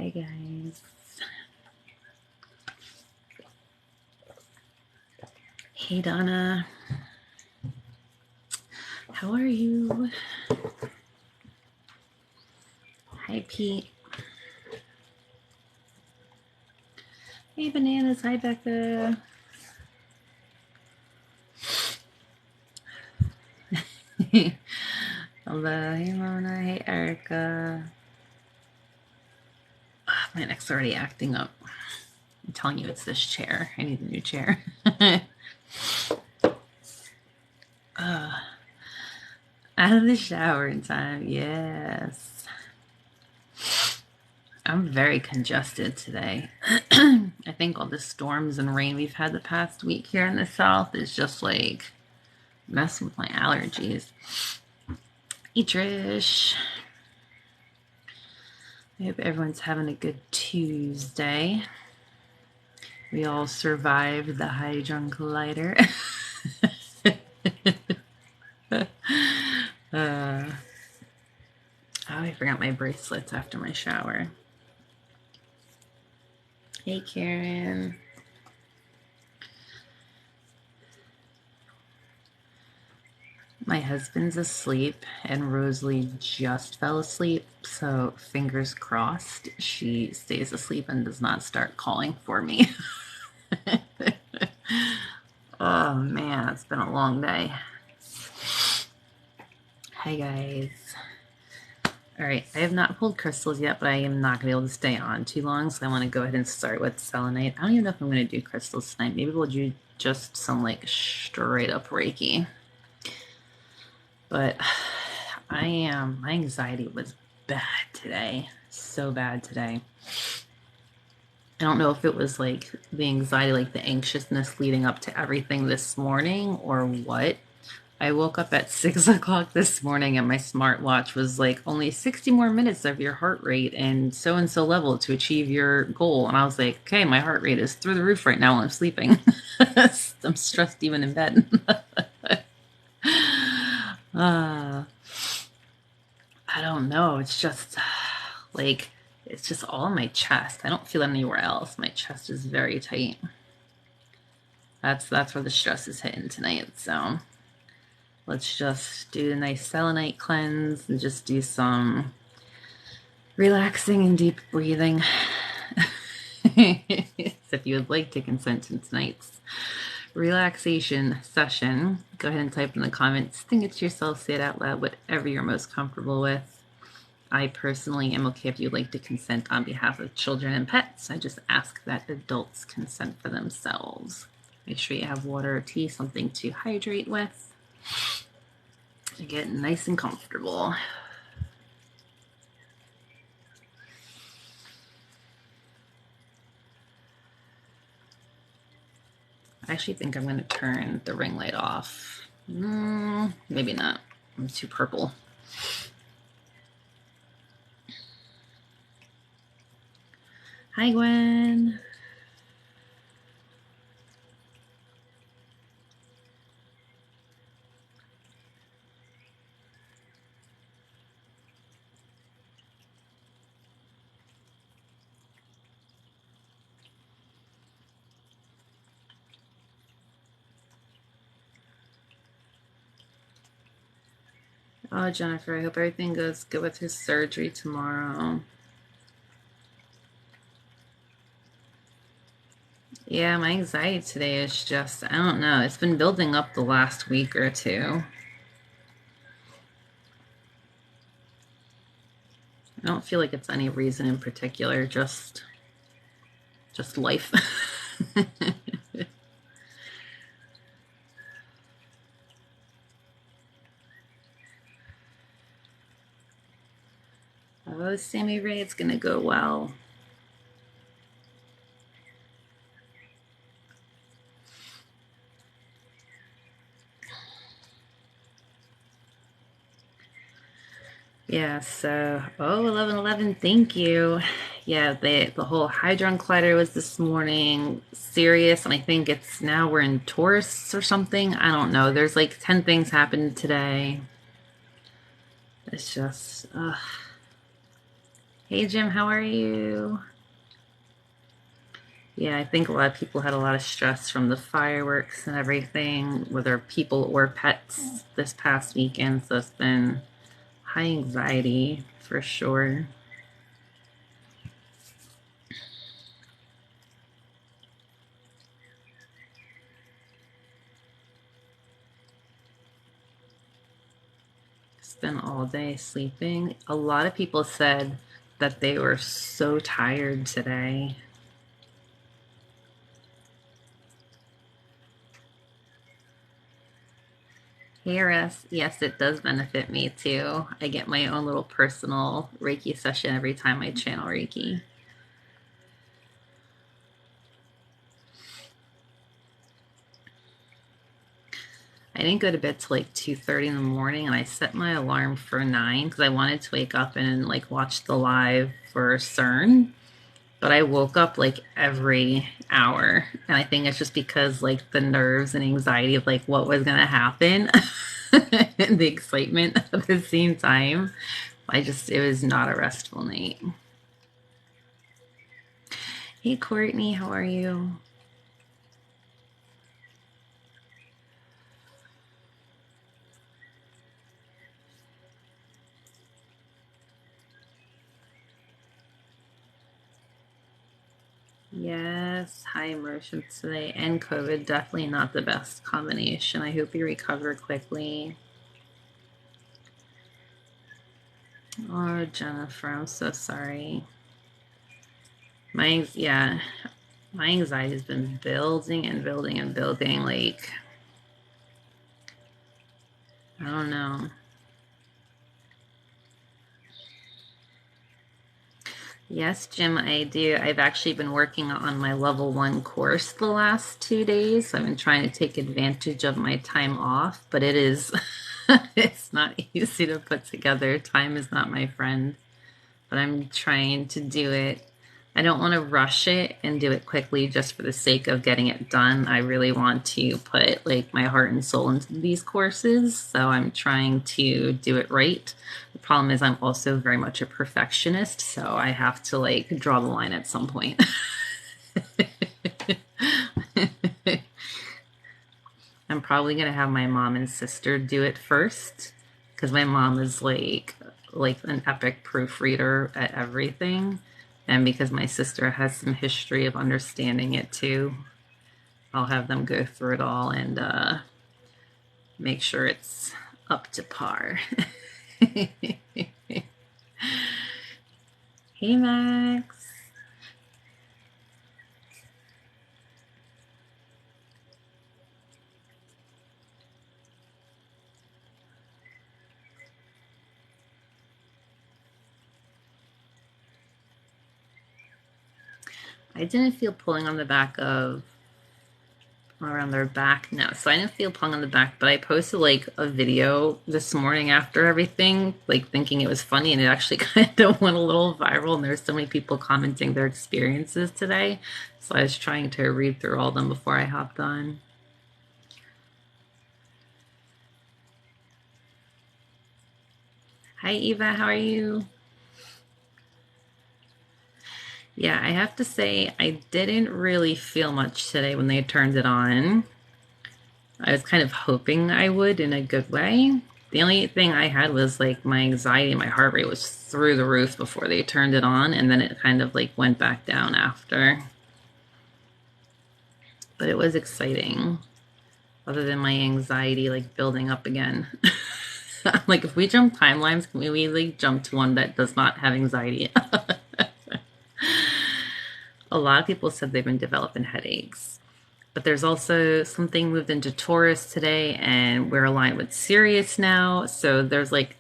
Hi guys. Hey Donna. How are you? Hi Pete. Hey Bananas. Hi Becca. Hello. Hey Mona. Hey Erica. My neck's already acting up. I'm telling you, it's this chair. I need a new chair. Out of the shower in time. Yes. I'm very congested today. I think all the storms and rain we've had the past week here in the South is just like messing with my allergies. Hey Trish. I hope everyone's having a good Tuesday. We all survived the Hadron Collider. I forgot my bracelets after my shower. Hey Karen. My husband's asleep and Rosalie just fell asleep, so fingers crossed she stays asleep and does not start calling for me. Oh man, it's been a long day. Hi guys. Alright, I have not pulled crystals yet, but I am not going to be able to stay on too long, so I want to go ahead and start with selenite. I don't even know if I'm going to do crystals tonight. Maybe we'll do just some like straight up Reiki. But my anxiety was bad today. So bad today. I don't know if it was like the anxiety, like the anxiousness leading up to everything this morning or what. I woke up at 6 o'clock this morning and my smartwatch was like only 60 more minutes of your heart rate and so level to achieve your goal. And I was like, okay, my heart rate is through the roof right now while I'm sleeping. I'm stressed even in bed. I don't know. It's just like, it's just all in my chest. I don't feel it anywhere else. My chest is very tight. That's where the stress is hitting tonight. So let's just do a nice selenite cleanse and just do some relaxing and deep breathing. So if you would like to consent to tonight's relaxation session, go ahead and type in the comments. Think it to yourself, say it out loud, whatever you're most comfortable with. I personally am okay if you'd like to consent on behalf of children and pets. I just ask that adults consent for themselves. Make sure you have water or tea, something to hydrate with. To get nice and comfortable. I actually think I'm going to turn the ring light off. Maybe not. I'm too purple. Hi, Gwen. Oh, Jennifer, I hope everything goes good with his surgery tomorrow. Yeah, my anxiety today is just, I don't know. It's been building up the last week or two. I don't feel like it's any reason in particular, just life. Oh, Sammy Ray, it's gonna go well. Yeah, so, 11:11, thank you. Yeah, the whole Hadron Collider was this morning, Sirius, and I think it's now we're in Taurus or something. I don't know. There's like 10 things happened today. It's just, ugh. Hey Jim, how are you? Yeah, I think a lot of people had a lot of stress from the fireworks and everything, whether people or pets this past weekend. So it's been high anxiety for sure. Spent all day sleeping. A lot of people said that they were so tired today. Hey, Russ. Yes, it does benefit me too. I get my own little personal Reiki session every time I channel Reiki. I didn't go to bed till like 2:30 in the morning, and I set my alarm for 9 because I wanted to wake up and like watch the live for CERN. But I woke up like every hour, and I think it's just because like the nerves and anxiety of like what was gonna happen, and the excitement at the same time. It was not a restful night. Hey Courtney, how are you? Yes, high emotions today and COVID, definitely not the best combination. I hope you recover quickly. Oh, Jennifer, I'm so sorry. Yeah, my anxiety has been building and building and building. Like, I don't know. Yes, Jim, I do. I've actually been working on my level 1 course the last 2 days. So I've been trying to take advantage of my time off, but it is, it's not easy to put together. Time is not my friend, but I'm trying to do it. I don't want to rush it and do it quickly just for the sake of getting it done. I really want to put like my heart and soul into these courses, so I'm trying to do it right. The problem is I'm also very much a perfectionist, so I have to like draw the line at some point. I'm probably gonna have my mom and sister do it first because my mom is like an epic proofreader at everything, and because my sister has some history of understanding it too, I'll have them go through it all and make sure it's up to par. Hey Max. I didn't feel pulling on the back of around their back. No, so I didn't feel pung on the back, but I posted like a video this morning after everything, like thinking it was funny, and it actually kind of went a little viral. And there's so many people commenting their experiences today, so I was trying to read through all of them before I hopped on. Hi Eva, how are you? Yeah, I have to say I didn't really feel much today when they turned it on. I was kind of hoping I would in a good way. The only thing I had was like my anxiety, my heart rate was through the roof before they turned it on, and then it kind of like went back down after. But it was exciting, other than my anxiety like building up again. Like if we jump timelines, can we like jump to one that does not have anxiety? A lot of people said they've been developing headaches. But there's also something moved into Taurus today, and we're aligned with Sirius now. So there's like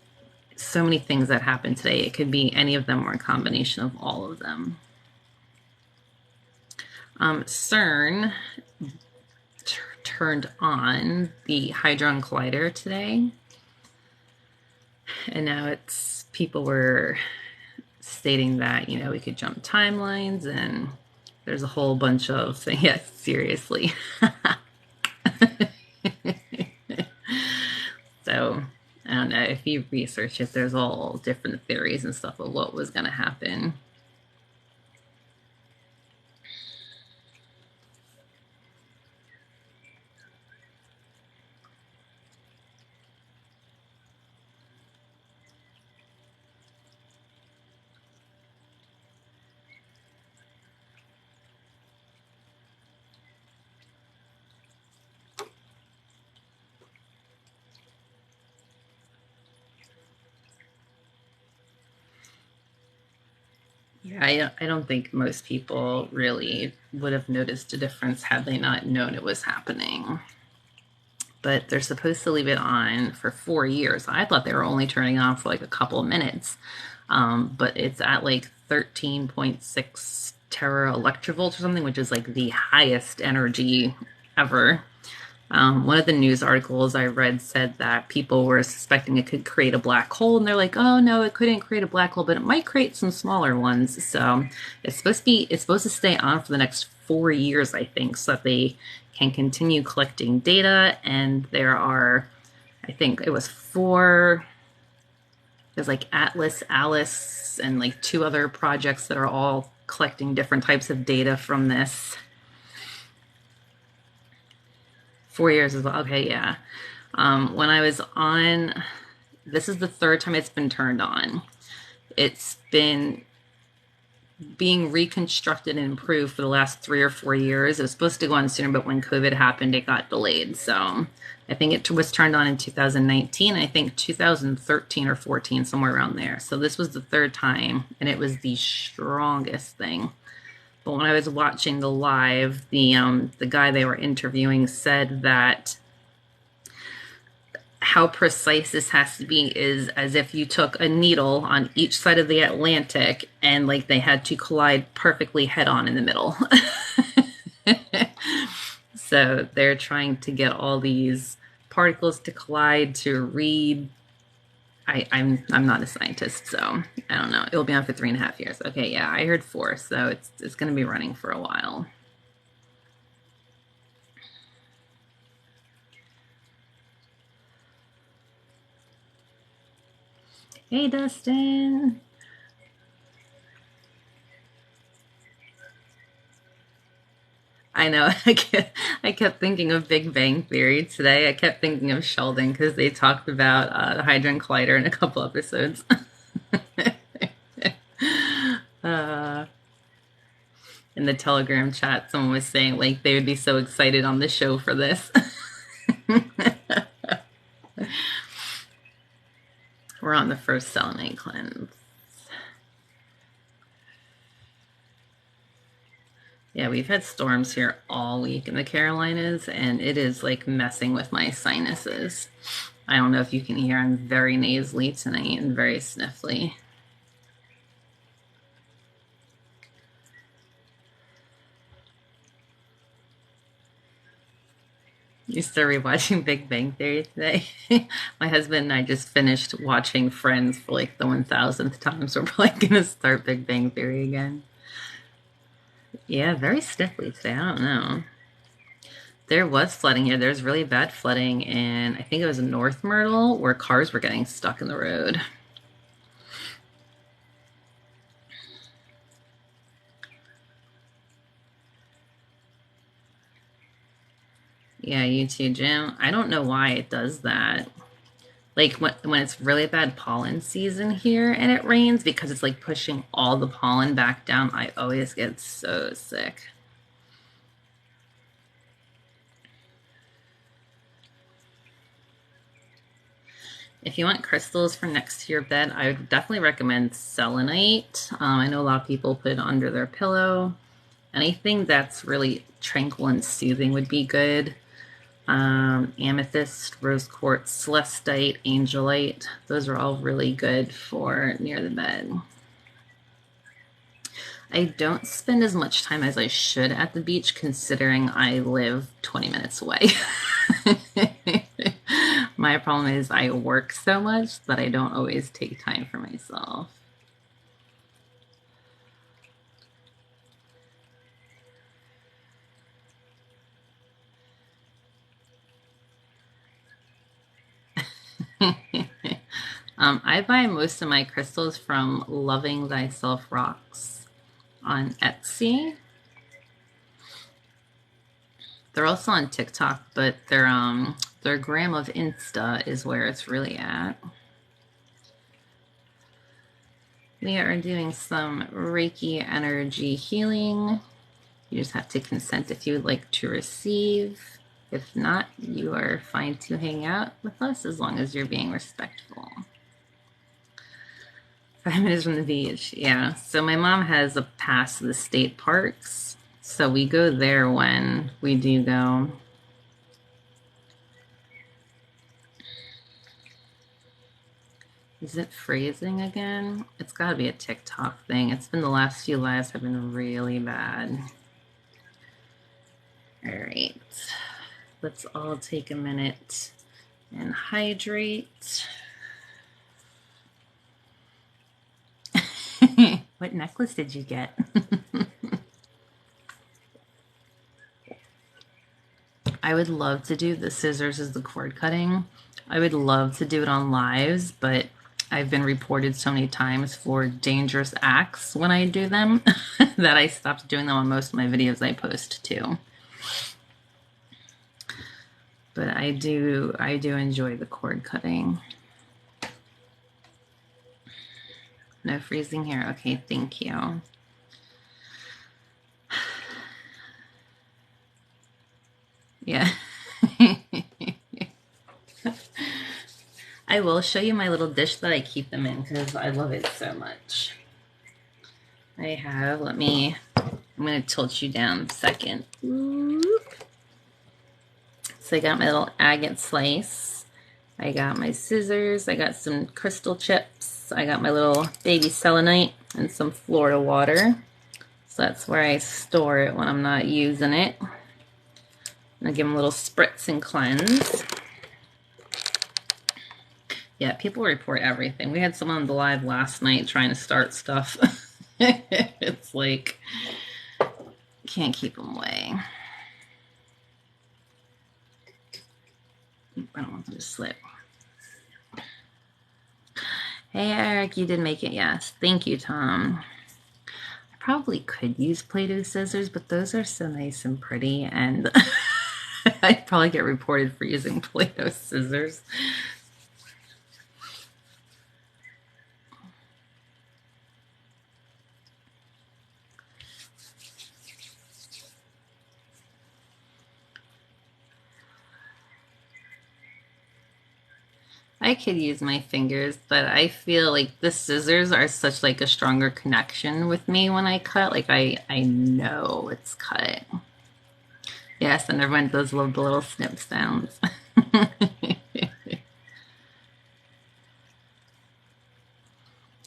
so many things that happened today. It could be any of them or a combination of all of them. CERN turned on the Hadron Collider today, and now it's people were stating that we could jump timelines, and there's a whole bunch of things. Yes, seriously. So I don't know if if you research it, there's all different theories and stuff of what was going to happen. Yeah, I don't think most people really would have noticed a difference had they not known it was happening. But they're supposed to leave it on for 4 years. I thought they were only turning on for like a couple of minutes, but it's at like 13.6 tera electrovolts or something, which is like the highest energy ever. One of the news articles I read said that people were suspecting it could create a black hole, and they're like, "Oh no, it couldn't create a black hole, but it might create some smaller ones." So it's supposed to stay on for the next 4 years, I think, so that they can continue collecting data. And there are, I think it was four. There's like Atlas, Alice, and like two other projects that are all collecting different types of data from this. 4 years as well. Okay, yeah. When I was on, this is the third time it's been turned on. It's been being reconstructed and improved for the last 3 or 4 years. It was supposed to go on sooner, but when COVID happened, it got delayed. So I think it was turned on in 2019. I think 2013 or 14, somewhere around there. So this was the third time, and it was the strongest thing. But when I was watching the live, the guy they were interviewing said that how precise this has to be is as if you took a needle on each side of the Atlantic and like they had to collide perfectly head on in the middle. So they're trying to get all these particles to collide to read. I'm not a scientist, so I don't know. It'll be on for 3.5 years. Okay, yeah, I heard 4, so it's going to be running for a while. Hey, Dustin. I know. I kept thinking of Big Bang Theory today. I kept thinking of Sheldon because they talked about the Hadron Collider in a couple episodes. uh, in the Telegram chat, someone was saying like they would be so excited on the show for this. We're on the first selenite cleanse. Yeah, we've had storms here all week in the Carolinas, and it is like messing with my sinuses. I don't know if you can hear, I'm very nasally tonight and very sniffly. You still rewatching Big Bang Theory today? My husband and I just finished watching Friends for like the 1000th time, so we're probably gonna start Big Bang Theory again. Yeah, very stiffly today. I don't know. There was flooding here. There's really bad flooding in, I think it was North Myrtle, where cars were getting stuck in the road. Yeah, you too, Jim. I don't know why it does that. Like when it's really bad pollen season here and it rains, because it's like pushing all the pollen back down, I always get so sick. If you want crystals for next to your bed, I would definitely recommend selenite. I know a lot of people put it under their pillow. Anything that's really tranquil and soothing would be good. Amethyst, rose quartz, celestite, angelite. Those are all really good for near the bed. I don't spend as much time as I should at the beach, considering I live 20 minutes away. My problem is I work so much that I don't always take time for myself. I buy most of my crystals from Loving Thyself Rocks on Etsy. They're also on TikTok, but their gram of Insta is where it's really at. We are doing some Reiki energy healing. You just have to consent if you would like to receive. If not, you are fine to hang out with us as long as you're being respectful. 5 minutes from the beach, yeah. So my mom has a pass to the state parks, so we go there when we do go. Is it phrasing again? It's got to be a TikTok thing. It's been the last few lives have been really bad. All right. Let's all take a minute and hydrate. What necklace did you get? I would love to do the scissors as the cord cutting. I would love to do it on lives, but I've been reported so many times for dangerous acts when I do them that I stopped doing them on most of my videos I post too. But I do enjoy the cord cutting. No freezing here. Okay, thank you. Yeah. I will show you my little dish that I keep them in because I love it so much. I have, I'm going to tilt you down a second. So I got my little agate slice. I got my scissors. I got some crystal chips. I got my little baby selenite and some Florida water. So that's where I store it when I'm not using it. I'll give them a little spritz and cleanse. Yeah, people report everything. We had someone on the live last night trying to start stuff. It's like, can't keep them away. I don't want them to slip. Hey, Eric, you did make it. Yes. Thank you, Tom. I probably could use Play-Doh scissors, but those are so nice and pretty, and I'd probably get reported for using Play-Doh scissors. I could use my fingers, but I feel like the scissors are such like a stronger connection with me when I cut. Like I know it's cut. Yes, and everyone does love the little snip sounds.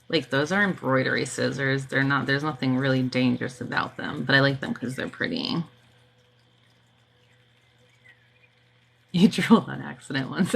Like those are embroidery scissors. They're not, there's nothing really dangerous about them, but I like them because they're pretty. You drooled on accident once.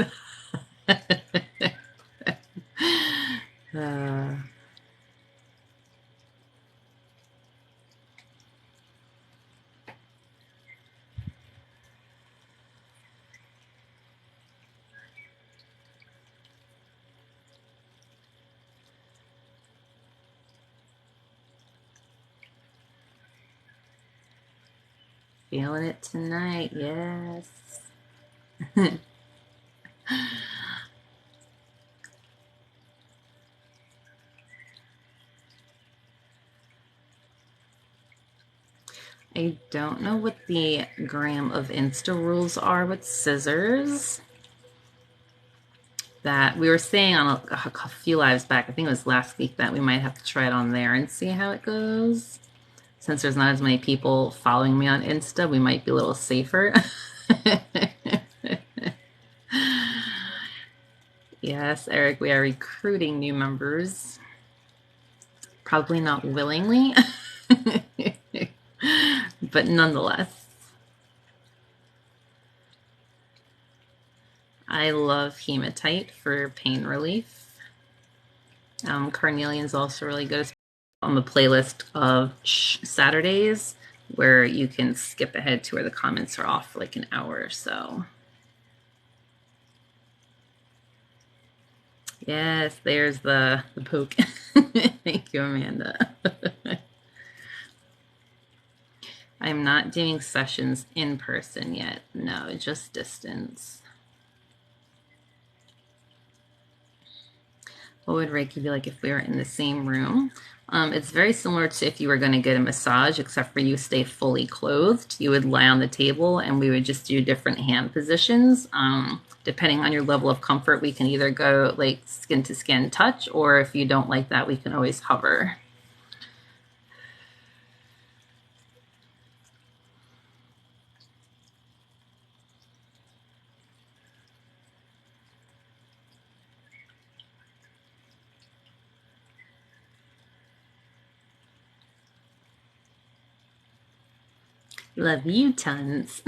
Feeling it tonight, yes. I don't know what the gram of Insta rules are with scissors. That we were saying on a few lives back, I think it was last week, that we might have to try it on there and see how it goes. Since there's not as many people following me on Insta, we might be a little safer. Yes, Eric, we are recruiting new members. Probably not willingly, but nonetheless. I love hematite for pain relief. Carnelian's also really good on the playlist of Saturdays, where you can skip ahead to where the comments are off for like an hour or so. Yes, there's the poke. Thank you, Amanda. I'm not doing sessions in person yet. No, just distance. What would Reiki be like if we were in the same room? It's very similar to if you were going to get a massage, except for you stay fully clothed. You would lie on the table and we would just do different hand positions. Depending on your level of comfort, we can either go like skin to skin touch, or if you don't like that, we can always hover. Love you tons.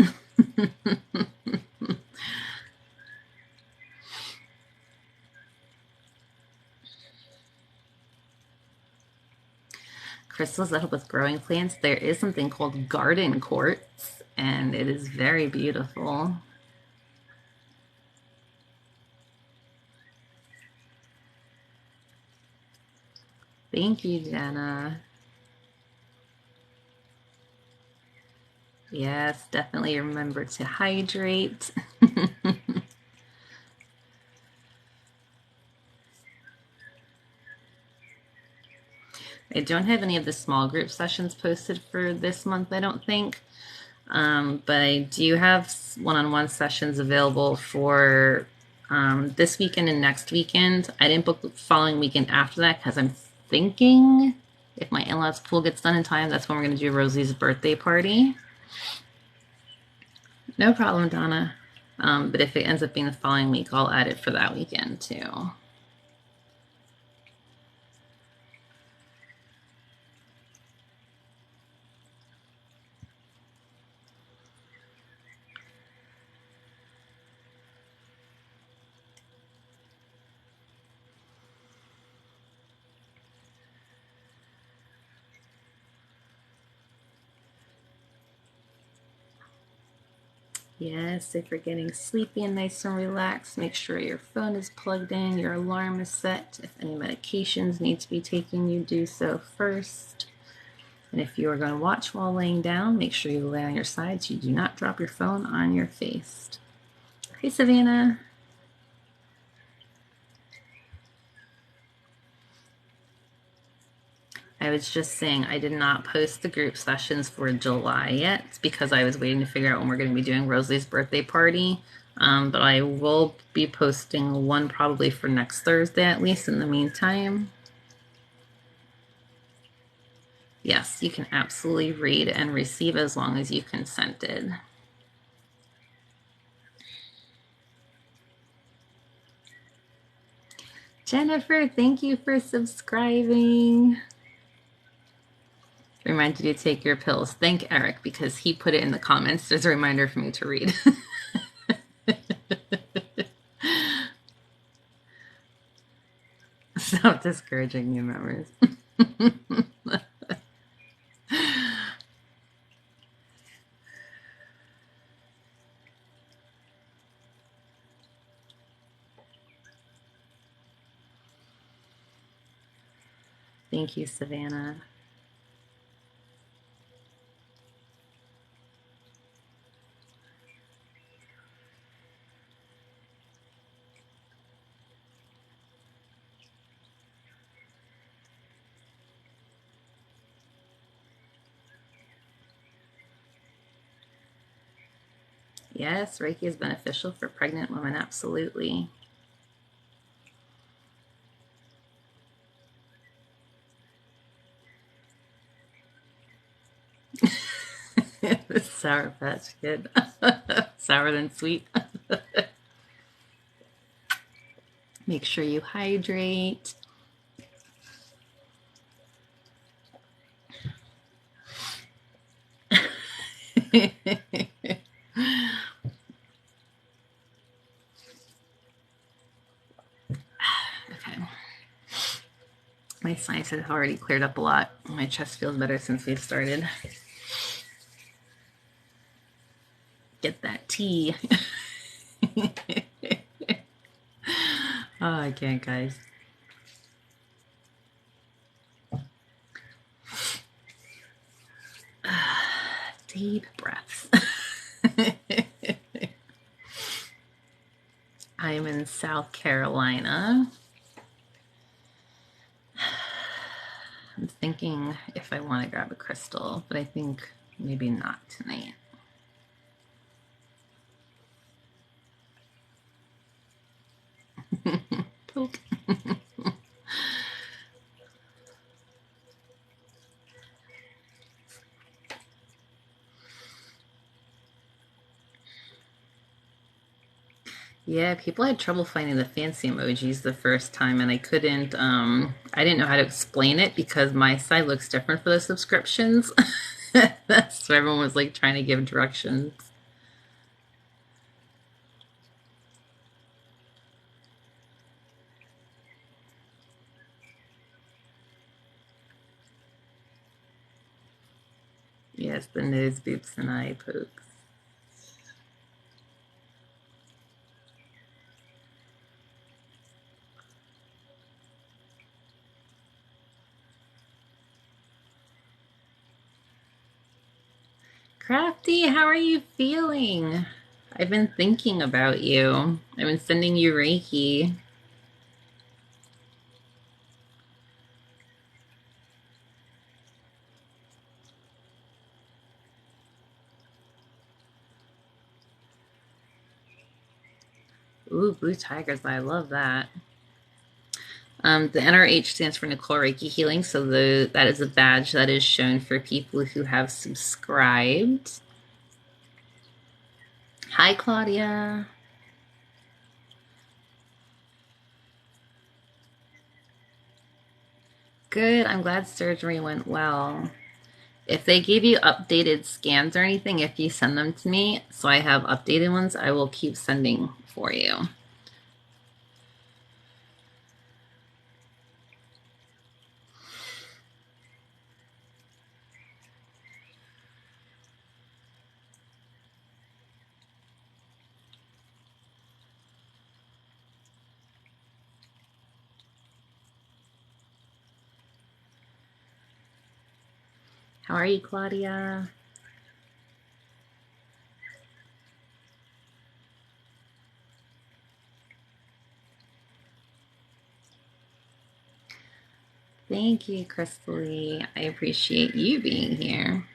Crystals that help with growing plants. There is something called garden quartz, and it is very beautiful. Thank you, Jenna. Yes, definitely remember to hydrate. I don't have any of the small group sessions posted for this month, I don't think. But I do have one-on-one sessions available for this weekend and next weekend. I didn't book the following weekend after that because I'm thinking if my in-laws pool gets done in time, that's when we're going to do Rosie's birthday party. No problem, Donna. But if it ends up being the following week, I'll add it for that weekend too. Yes, if you're getting sleepy and nice and relaxed, make sure your phone is plugged in, your alarm is set. If any medications need to be taken, you do so first. And if you are going to watch while laying down, make sure you lay on your side so you do not drop your phone on your face. Hey, Savannah. I was just saying I did not post the group sessions for July yet because I was waiting to figure out when we're going to be doing Rosalie's birthday party. But I will be posting one probably for next Thursday at least in the meantime. Yes, you can absolutely read and receive as long as you consented. Jennifer, thank you for subscribing. Reminded you to take your pills. Thank Eric because he put it in the comments. There's a reminder for me to read. Stop discouraging new members. Thank you, Savannah. Yes, Reiki is beneficial for pregnant women, absolutely. The Sour Patch Kid. Sour than sweet. Make sure you hydrate. Okay. My sinus has already cleared up a lot. My chest feels better since we've started. Get that tea. Oh, I can't, guys. Deep breaths. I'm in South Carolina. I'm thinking if I want to grab a crystal, but I think maybe not tonight. Poke. Yeah, people had trouble finding the fancy emojis the first time, and I couldn't, I didn't know how to explain it because my side looks different for the subscriptions. So everyone was like trying to give directions. Yes, the nose boops and eye pokes. Crafty, how are you feeling? I've been thinking about you. I've been sending you Reiki. Ooh, blue tigers, I love that. The NRH stands for Nicole Reiki Healing, so that is a badge that is shown for people who have subscribed. Hi, Claudia. Good. I'm glad surgery went well. If they gave you updated scans or anything, if you send them to me, so I have updated ones, I will keep sending for you. How are you, Claudia? Thank you, Crystal Lee. I appreciate you being here.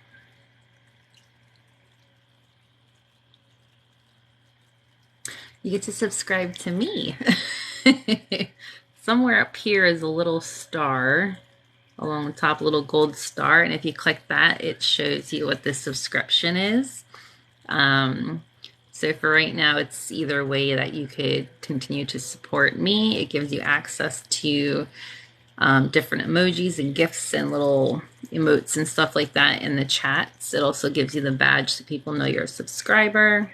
You get to subscribe to me. Somewhere up here is a little star along the top, a little gold star. And if you click that, it shows you what this subscription is. So for right now, it's either way that you could continue to support me. It gives you access to different emojis and gifts and little emotes and stuff like that in the chats. It also gives you the badge so people know you're a subscriber.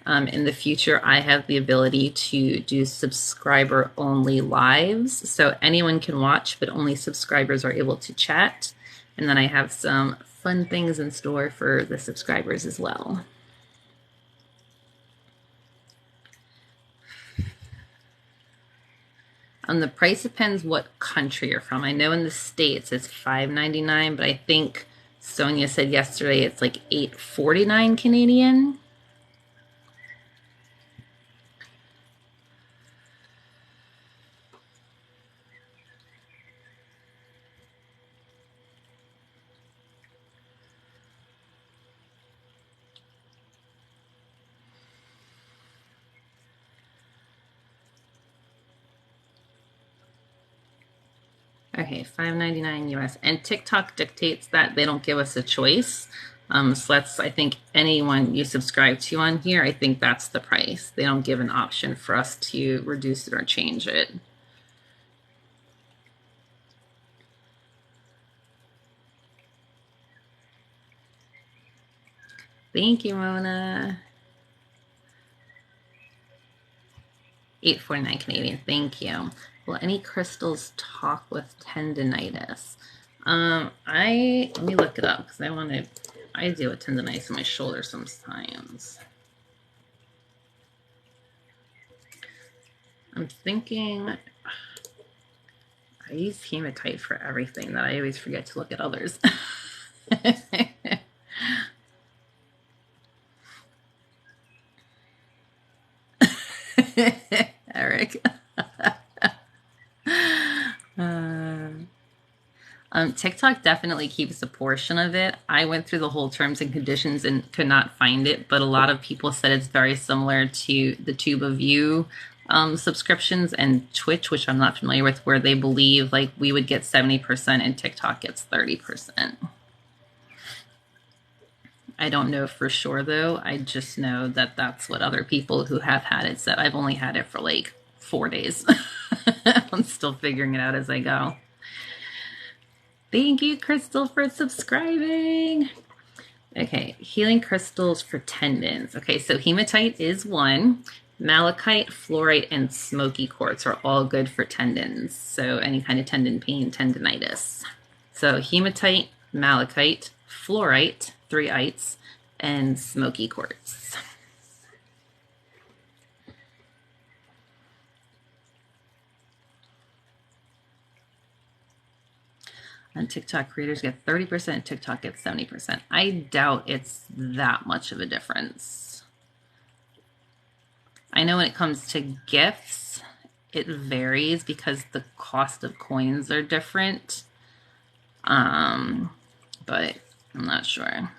In the future, I have the ability to do subscriber only lives. So anyone can watch, but only subscribers are able to chat. And then I have some fun things in store for the subscribers as well. The price depends what country you're from. I know in the States it's $5.99, but I think Sonia said yesterday it's like $8.49 Canadian. Okay, $5.99 US. And TikTok dictates that they don't give us a choice. So that's, I think, anyone you subscribe to on here, I think that's the price. They don't give an option for us to reduce it or change it. Thank you, Mona. $8.49 Canadian. Thank you. Will any crystals talk with tendinitis? Let me look it up because I deal with tendinitis in my shoulder sometimes. I'm thinking I use hematite for everything that I always forget to look at others. Eric. TikTok definitely keeps a portion of it. I went through the whole terms and conditions and could not find it, but a lot of people said it's very similar to the Tube of You subscriptions and Twitch, which I'm not familiar with, where they believe like we would get 70% and TikTok gets 30%. I don't know for sure though. I just know that that's what other people who have had it said. I've only had it for like 4 days. I'm still figuring it out as I go. Thank you, Crystal, for subscribing. Okay, healing crystals for tendons. Okay, so hematite is one. Malachite, fluorite, and smoky quartz are all good for tendons. So any kind of tendon pain, tendonitis. So hematite, malachite, fluorite, 3 ites, and smoky quartz. And TikTok creators get 30%, TikTok gets 70%. I doubt it's that much of a difference. I know when it comes to gifts, it varies because the cost of coins are different. But I'm not sure.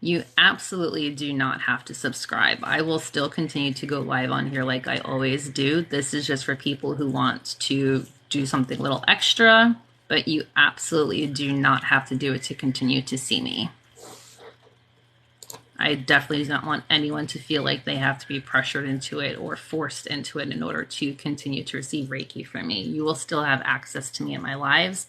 You absolutely do not have to subscribe. I will still continue to go live on here like I always do. This is just for people who want to do something a little extra, but you absolutely do not have to do it to continue to see me. I definitely do not want anyone to feel like they have to be pressured into it or forced into it in order to continue to receive Reiki from me. You will still have access to me in my lives.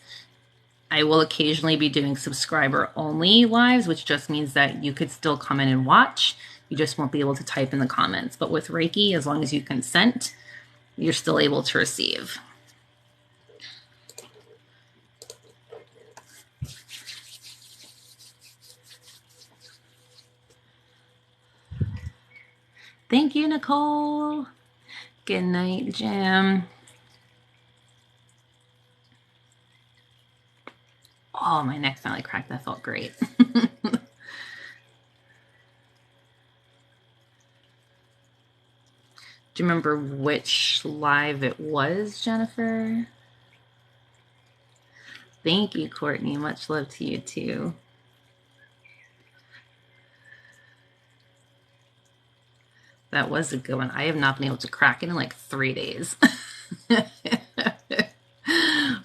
I will occasionally be doing subscriber only lives, which just means that you could still come in and watch. You just won't be able to type in the comments. But with Reiki, as long as you consent, you're still able to receive. Thank you, Nicole. Good night, Jim. Oh, my neck finally cracked. That felt great. Do you remember which live it was, Jennifer? Thank you, Courtney. Much love to you, too. That was a good one. I have not been able to crack it in like 3 days. That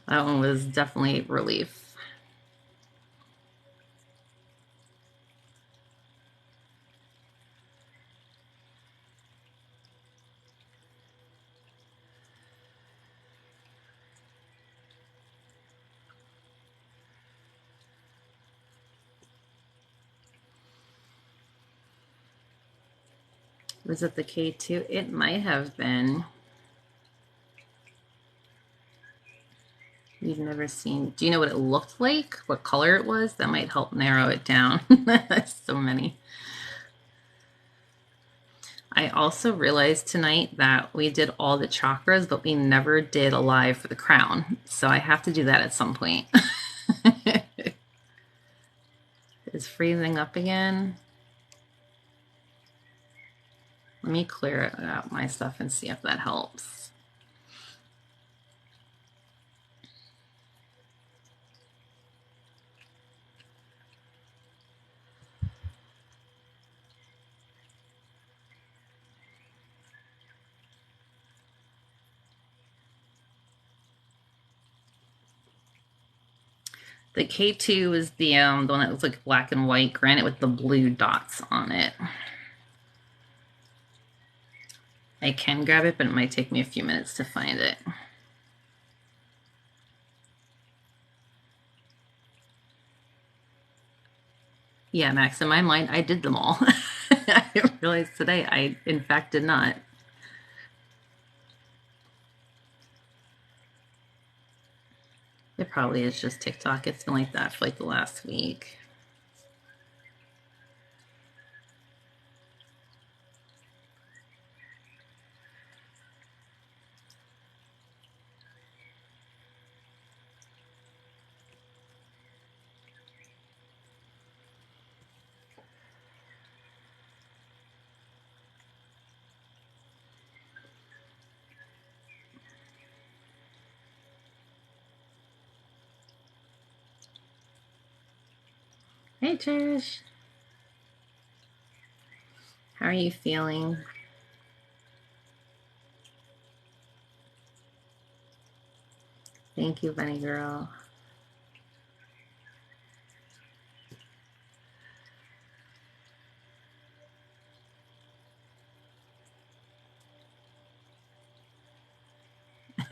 one was definitely relief. Was it the K2? It might have been. You've never seen. Do you know what it looked like? What color it was? That might help narrow it down. That's so many. I also realized tonight that we did all the chakras, but we never did a live for the crown. So I have to do that at some point. Is freezing up again? Let me clear out my stuff and see if that helps. The K2 is the one that looks like black and white granite with the blue dots on it. I can grab it, but it might take me a few minutes to find it. Yeah, Max, in my mind, I did them all. I realized today I, in fact, did not. It probably is just TikTok. It's been like that for like the last week. Hey, Trish. How are you feeling? Thank you, Bunny Girl.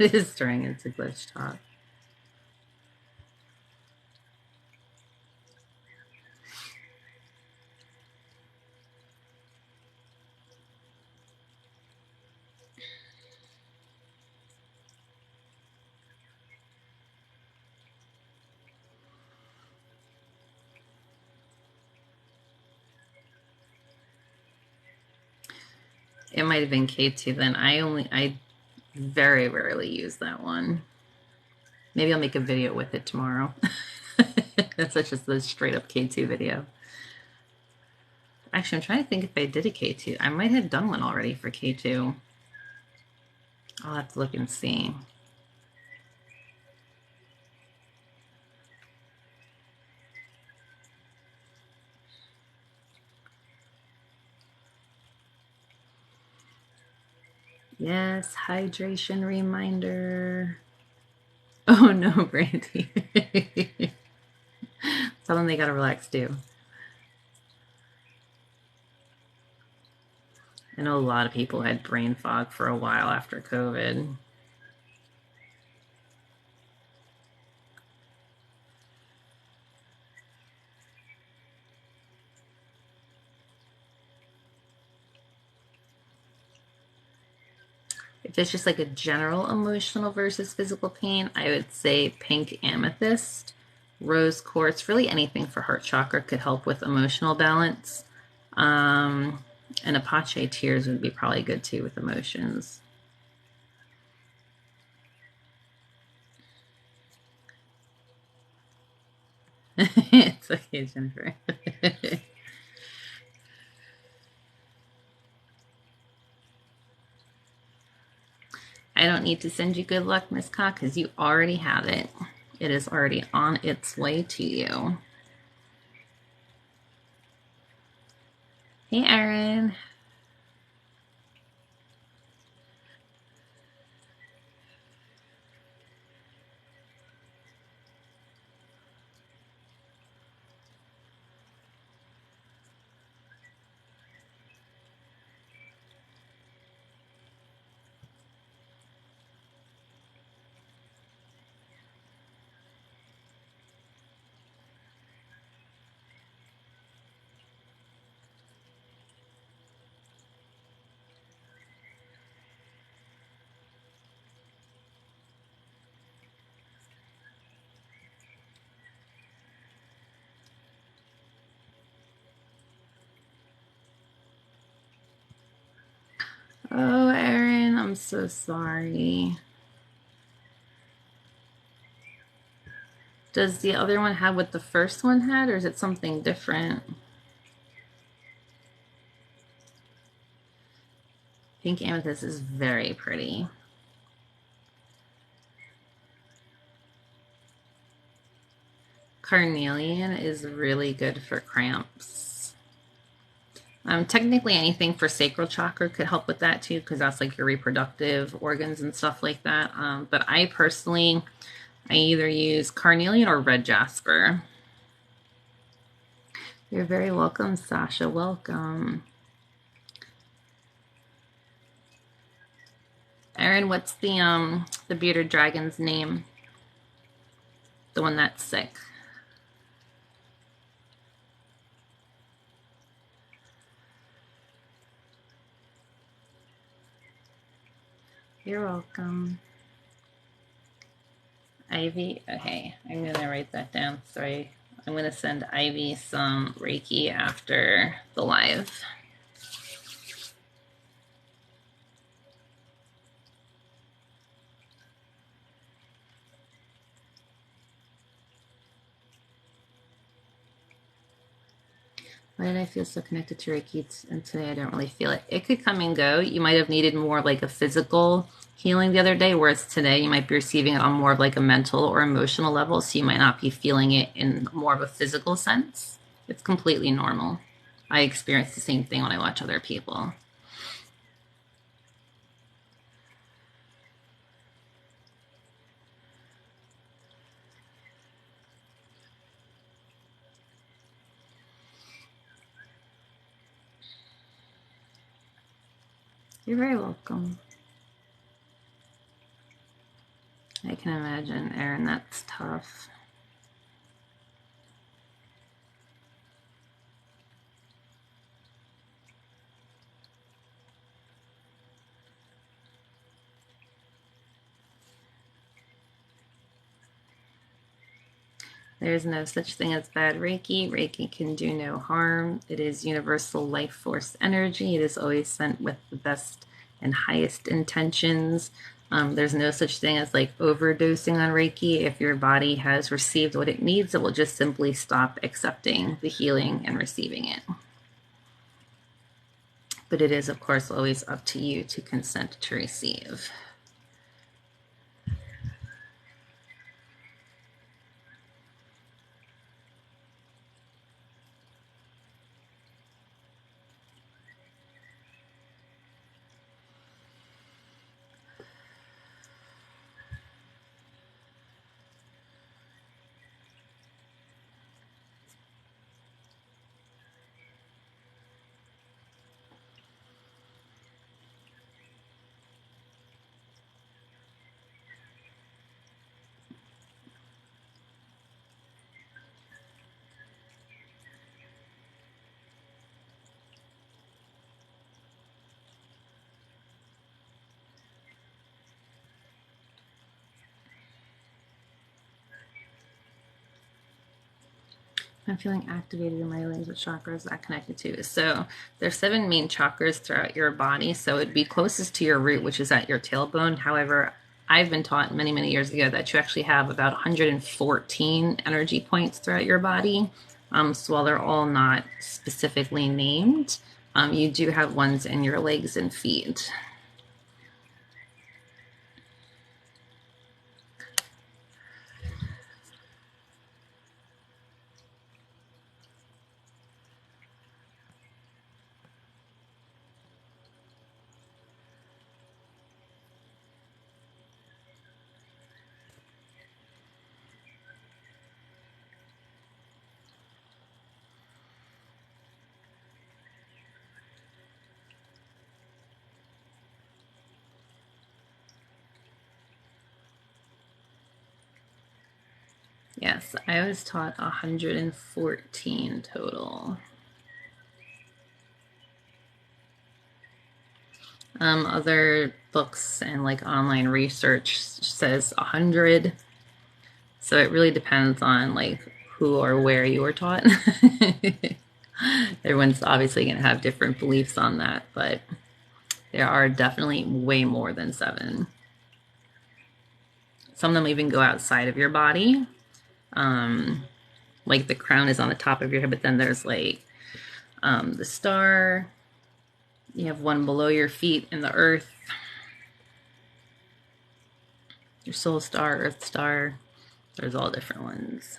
It is stirring into glitch talk. It might have been K2 then. I very rarely use that one. Maybe I'll make a video with it tomorrow. That's just a straight up K2 video. Actually, I'm trying to think if I did a K2. I might have done one already for K2. I'll have to look and see. Yes, hydration reminder. Oh no, Brandy. Tell them they gotta relax too. I know a lot of people had brain fog for a while after COVID. If it's just like a general emotional versus physical pain, I would say pink amethyst, rose quartz, really anything for heart chakra could help with emotional balance. And Apache tears would be probably good too with emotions. It's okay, Jennifer. I don't need to send you good luck, Miss Ka, because you already have it. It is already on its way to you. Hey, Erin. Oh, Erin, I'm so sorry. Does the other one have what the first one had, or is it something different? Pink amethyst is very pretty. Carnelian is really good for cramps. Technically anything for sacral chakra could help with that too, because that's like your reproductive organs and stuff like that. But I personally, I either use carnelian or red jasper. You're very welcome, Sasha. Welcome. Erin, what's the bearded dragon's name? The one that's sick. You're welcome. Ivy, okay, I'm gonna write that down. Sorry, I'm gonna send Ivy some Reiki after the live. Why did I feel so connected to Reiki and today I don't really feel it? It could come and go. You might have needed more like a physical healing the other day, whereas today you might be receiving it on more of like a mental or emotional level, so you might not be feeling it in more of a physical sense. It's completely normal. I experience the same thing when I watch other people. You're very welcome. I can imagine, Erin, that's tough. There's no such thing as bad Reiki. Reiki can do no harm. It is universal life force energy. It is always sent with the best and highest intentions. There's no such thing as like overdosing on Reiki. If your body has received what it needs, it will just simply stop accepting the healing and receiving it. But it is, of course, always up to you to consent to receive. I'm feeling activated in my legs. What chakra is that connected to? So there's 7 main chakras throughout your body. So it'd be closest to your root, which is at your tailbone. However, I've been taught many, many years ago that you actually have about 114 energy points throughout your body. So while they're all not specifically named, you do have ones in your legs and feet. Yes, I was taught 114 total. Other books and like online research says 100. So it really depends on like who or where you were taught. Everyone's obviously going to have different beliefs on that, but there are definitely way more than 7. Some of them even go outside of your body. Like the crown is on the top of your head, but then there's like the star. You have one below your feet in the earth. Your soul star, earth star. There's all different ones.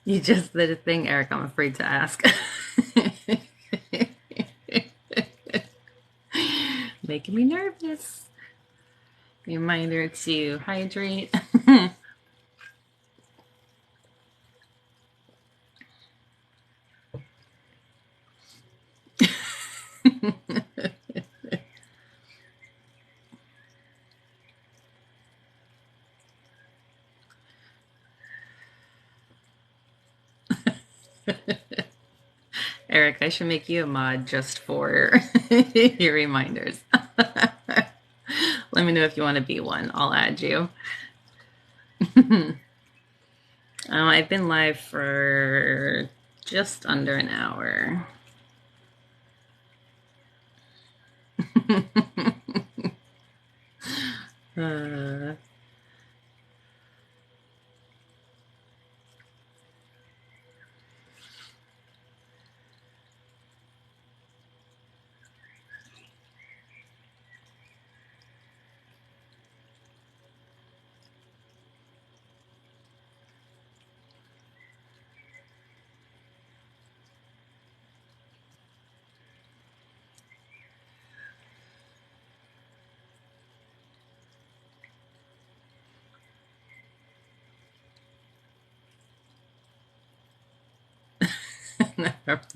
You just did a thing, Eric, I'm afraid to ask. Making me nervous. Reminder to hydrate. Eric, I should make you a mod just for your reminders. Let me know if you want to be one. I'll add you. I've been live for just under an hour.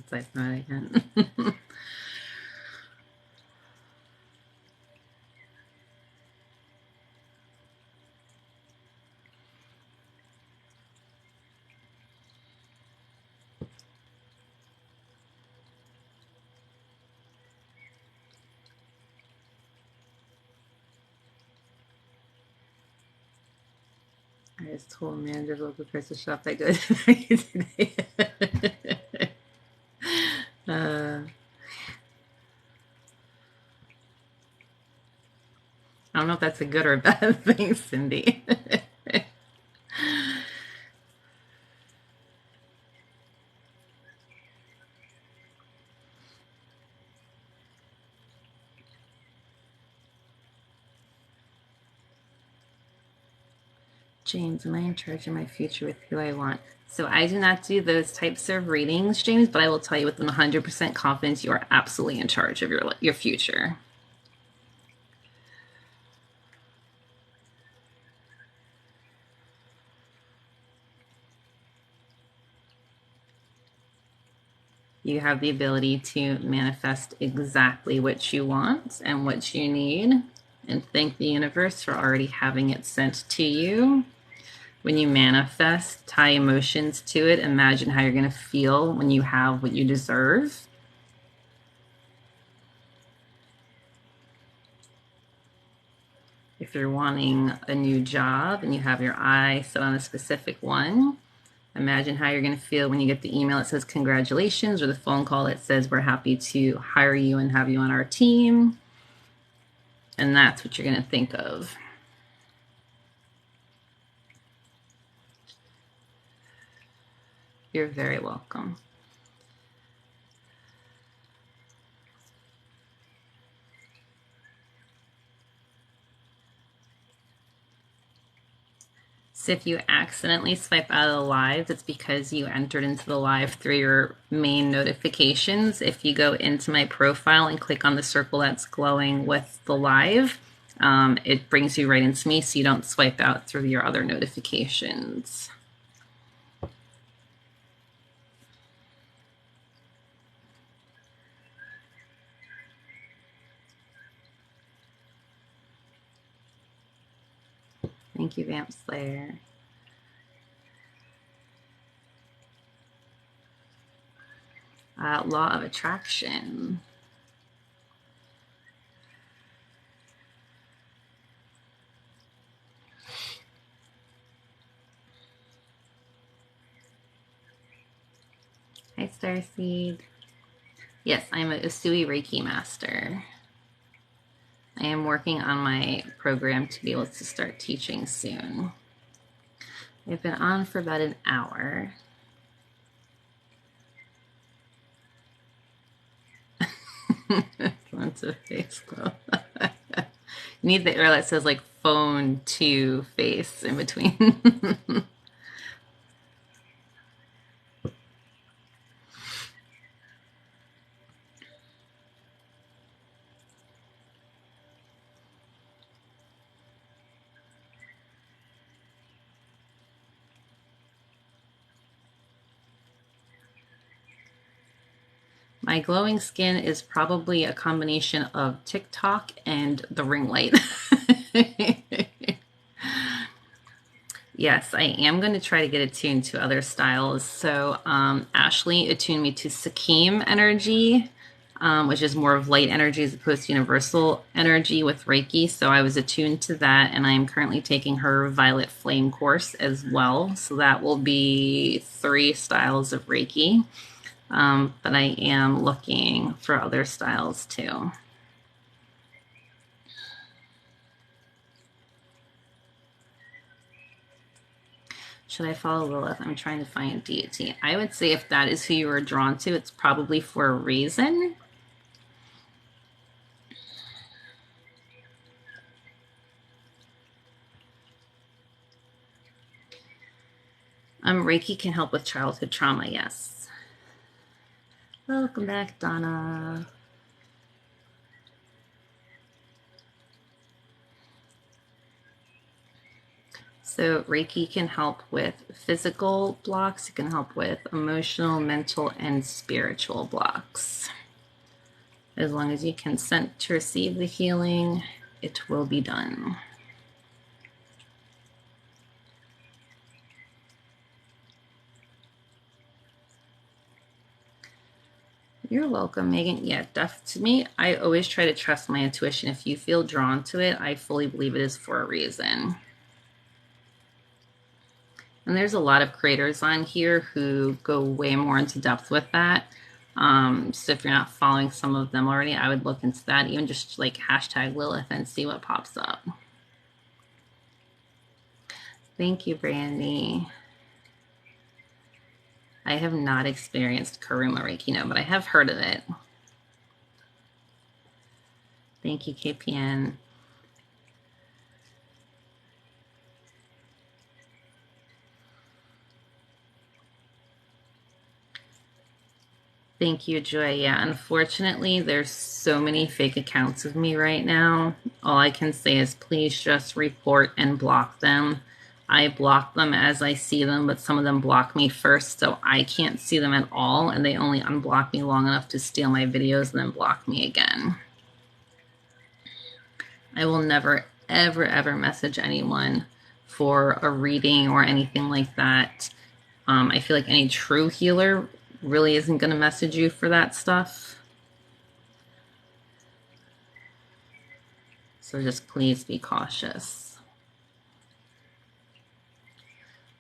Type that again. I just told manager local person shop that goes today. I don't know if that's a good or a bad thing, Cindy. James, am I in charge of my future with who I want? So I do not do those types of readings, James, but I will tell you with 100% confidence you are absolutely in charge of your future. You have the ability to manifest exactly what you want and what you need, and thank the universe for already having it sent to you. When you manifest, tie emotions to it. Imagine how you're going to feel when you have what you deserve. If you're wanting a new job and you have your eye set on a specific one, imagine how you're going to feel when you get the email that says congratulations, or the phone call that says we're happy to hire you and have you on our team. And that's what you're going to think of. You're very welcome. So if you accidentally swipe out of the live, it's because you entered into the live through your main notifications. If you go into my profile and click on the circle that's glowing with the live, it brings you right into me so you don't swipe out through your other notifications. Thank you, Vamp Slayer. Law of Attraction. Hi, Starseed. Yes, I'm a Usui Reiki Master. I am working on my program to be able to start teaching soon. I've been on for about an hour. Once a face glow. You need the arrow that says like phone to face in between. My glowing skin is probably a combination of TikTok and the ring light. Yes, I am going to try to get attuned to other styles. So Ashley attuned me to Sakim energy, which is more of light energy as opposed to universal energy with Reiki. So I was attuned to that, and I am currently taking her Violet Flame course as well. So that will be 3 styles of Reiki. But I am looking for other styles too. Should I follow Lilith? I'm trying to find deity. I would say if that is who you are drawn to, it's probably for a reason. Reiki can help with childhood trauma, yes. Welcome back, Donna. So Reiki can help with physical blocks. It can help with emotional, mental, and spiritual blocks. As long as you consent to receive the healing, it will be done. You're welcome, Megan. Yeah, to me, I always try to trust my intuition. If you feel drawn to it, I fully believe it is for a reason. And there's a lot of creators on here who go way more into depth with that. So if you're not following some of them already, I would look into that. Even just like hashtag Lilith and see what pops up. Thank you, Brandy. I have not experienced Karuma Reiki, no, but I have heard of it. Thank you, KPN. Thank you, Joy. Yeah, unfortunately, there's so many fake accounts of me right now. All I can say is please just report and block them. I block them as I see them, but some of them block me first, so I can't see them at all, and they only unblock me long enough to steal my videos and then block me again. I will never, ever, ever message anyone for a reading or anything like that. I feel like any true healer really isn't going to message you for that stuff. So just please be cautious.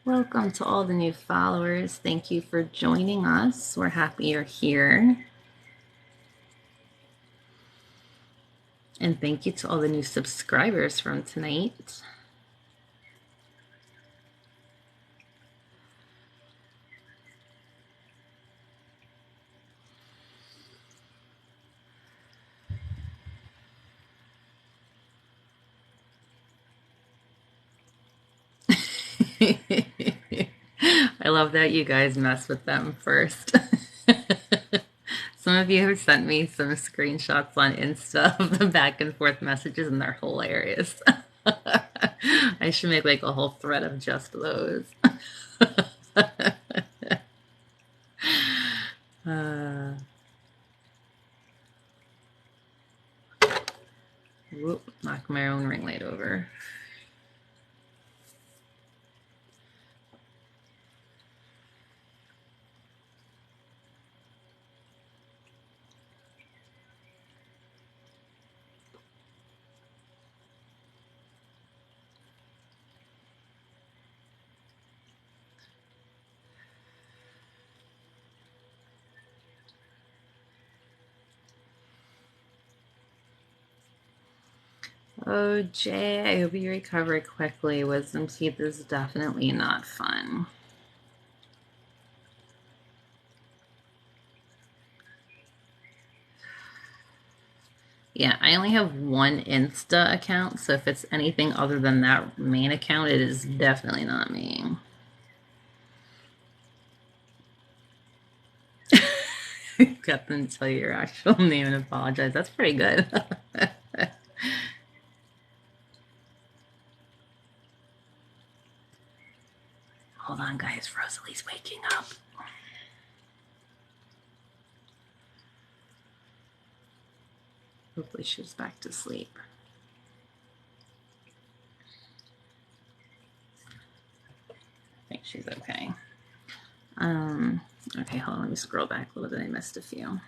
Welcome to all the new followers. Thank you for joining us. We're happy you're here. And thank you to all the new subscribers from tonight. I love that you guys mess with them first. Some of you have sent me some screenshots on Insta of the back and forth messages, and they're hilarious. I should make like a whole thread of just those. Whoop, knock my own ring light over. Oh, Jay, I hope you recover quickly. Wisdom teeth is definitely not fun. Yeah, I only have one Insta account, so if it's anything other than that main account, it is definitely not me. Got them to tell you your actual name and apologize. That's pretty good. Hold on, guys. Rosalie's waking up. Hopefully she's back to sleep. I think she's okay. Okay, hold on. Let me scroll back a little bit. I missed a few.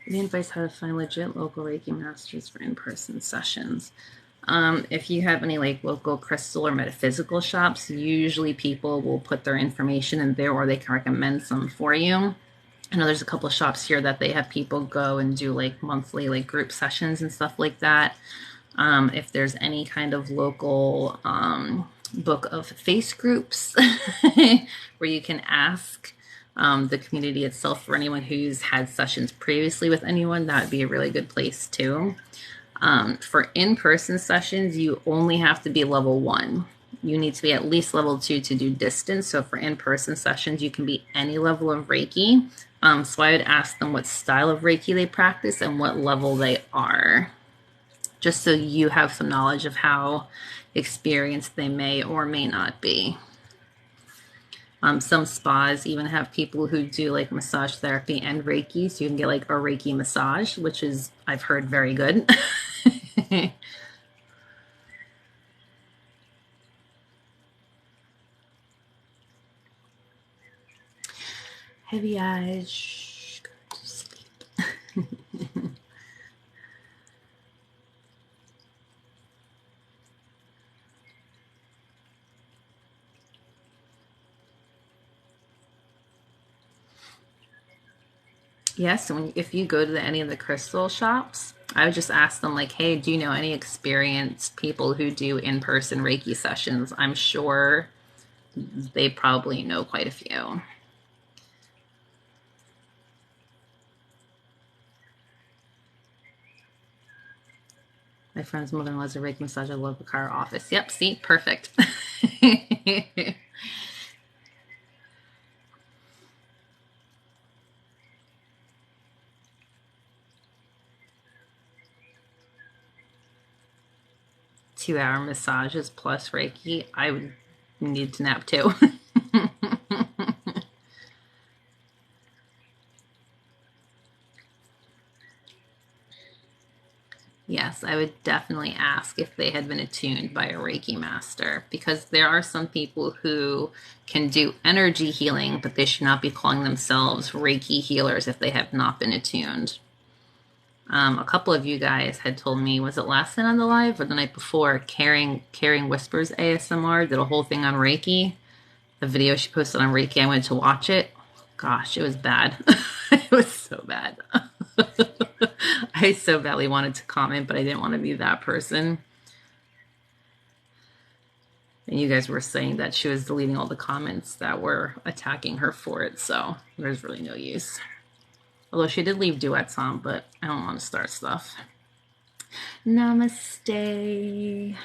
The advice how to find legit local Reiki masters for in-person sessions. If you have any like local crystal or metaphysical shops, usually people will put their information in there, or they can recommend some for you. I know there's a couple of shops here that they have people go and do like monthly like group sessions and stuff like that. If there's any kind of local book of face groups where you can ask the community itself for anyone who's had sessions previously with anyone, that would be a really good place too. For in-person sessions, you only have to be level 1. You need to be at least level 2 to do distance. So for in-person sessions, you can be any level of Reiki. So I would ask them what style of Reiki they practice and what level they are, just so you have some knowledge of how experienced they may or may not be. Some spas even have people who do like massage therapy and Reiki, so you can get like a Reiki massage, which is, I've heard, very good. Heavy eyes. Shh, go to sleep. Yes, and if you go to any of the crystal shops, I would just ask them like, "Hey, do you know any experienced people who do in-person Reiki sessions?" I'm sure they probably know quite a few. My friend's mother-in-law is a Reiki massage. I love the car office. Yep, see, perfect. 2-hour massages plus Reiki. I would need to nap too. Yes, I would definitely ask if they had been attuned by a Reiki master, because there are some people who can do energy healing, but they should not be calling themselves Reiki healers if they have not been attuned. A couple of you guys had told me, was it last night on the live or the night before, Caring Whispers ASMR did a whole thing on Reiki. The video she posted on Reiki, I went to watch it. Gosh, it was bad. It was so bad. I so badly wanted to comment, but I didn't want to be that person. And you guys were saying that she was deleting all the comments that were attacking her for it, so there's really no use. Although she did leave duets on, but I don't want to start stuff. Namaste.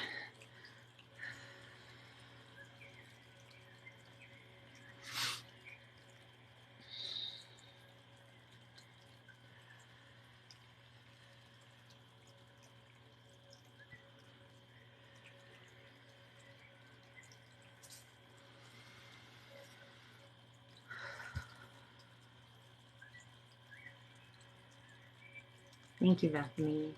Thank you, Bethany.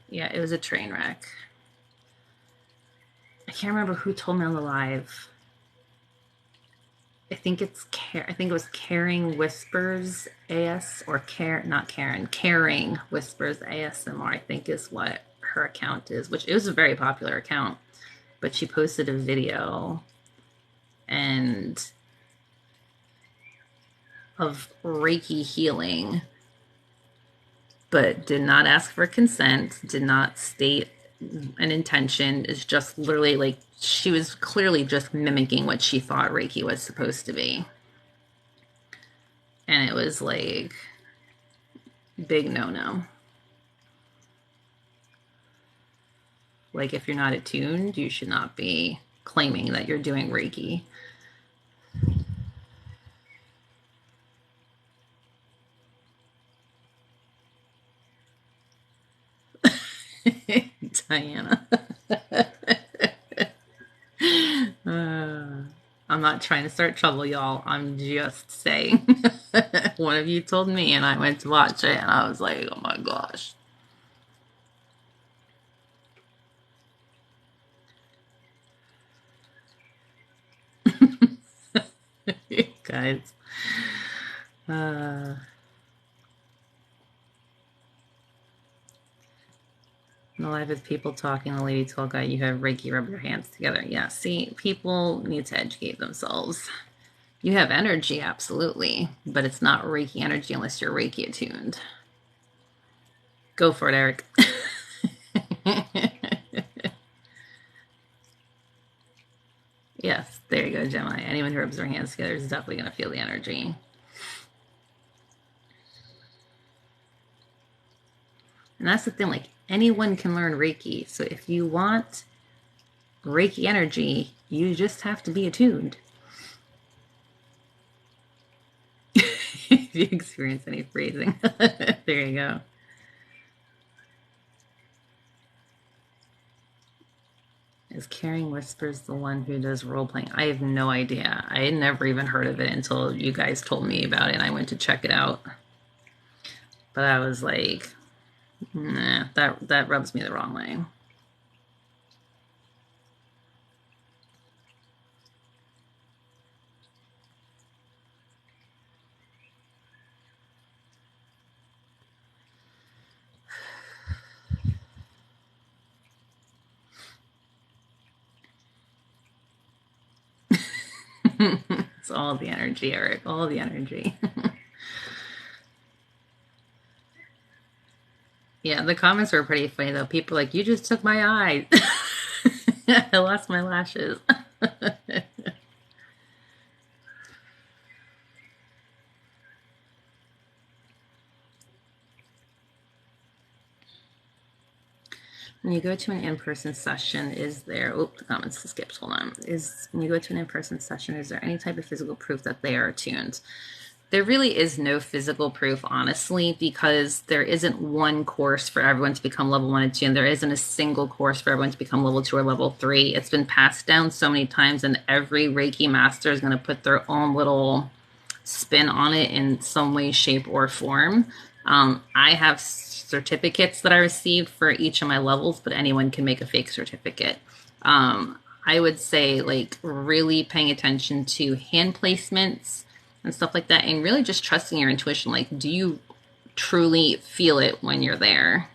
Yeah, it was a train wreck. I can't remember who told me on the live. I think it was Caring Whispers AS or not Karen, Caring Whispers ASMR, I think is what her account is, which is a very popular account. But she posted a video and of Reiki healing, but did not ask for consent, did not state an intention. Is just literally like, she was clearly just mimicking what she thought Reiki was supposed to be. And it was like, big no-no. Like, if you're not attuned, you should not be claiming that you're doing Reiki. Diana. I'm not trying to start trouble, y'all. I'm just saying. One of you told me, and I went to watch it, and I was like, oh my gosh. Guys. In the life is people talking. The lady told guy, you have Reiki, rub your hands together. Yeah, see, people need to educate themselves. You have energy, absolutely, but it's not Reiki energy unless you're Reiki attuned. Go for it, Eric. anyone who rubs their hands together is definitely going to feel the energy. And that's the thing, like anyone can learn Reiki. So if you want Reiki energy, you just have to be attuned. If you experience any freezing, there you go. Is Caring Whispers the one who does role playing? I have no idea. I had never even heard of it until you guys told me about it and I went to check it out. But I was like, nah, that rubs me the wrong way. It's all the energy, Eric. All the energy. Yeah, the comments were pretty funny though. People like, you just took my eye. I lost my lashes. When you go to an in-person session, is there, oh, the comments skipped, hold on. When you go to an in-person session, is there any type of physical proof that they are attuned? There really is no physical proof, honestly, because there isn't one course for everyone to become level 1 and 2, and there isn't a single course for everyone to become level 2 or level 3. It's been passed down so many times, and every Reiki master is going to put their own little spin on it in some way, shape, or form. I have certificates that I received for each of my levels, but anyone can make a fake certificate. I would say like really paying attention to hand placements and stuff like that, and really just trusting your intuition. Like, do you truly feel it when you're there?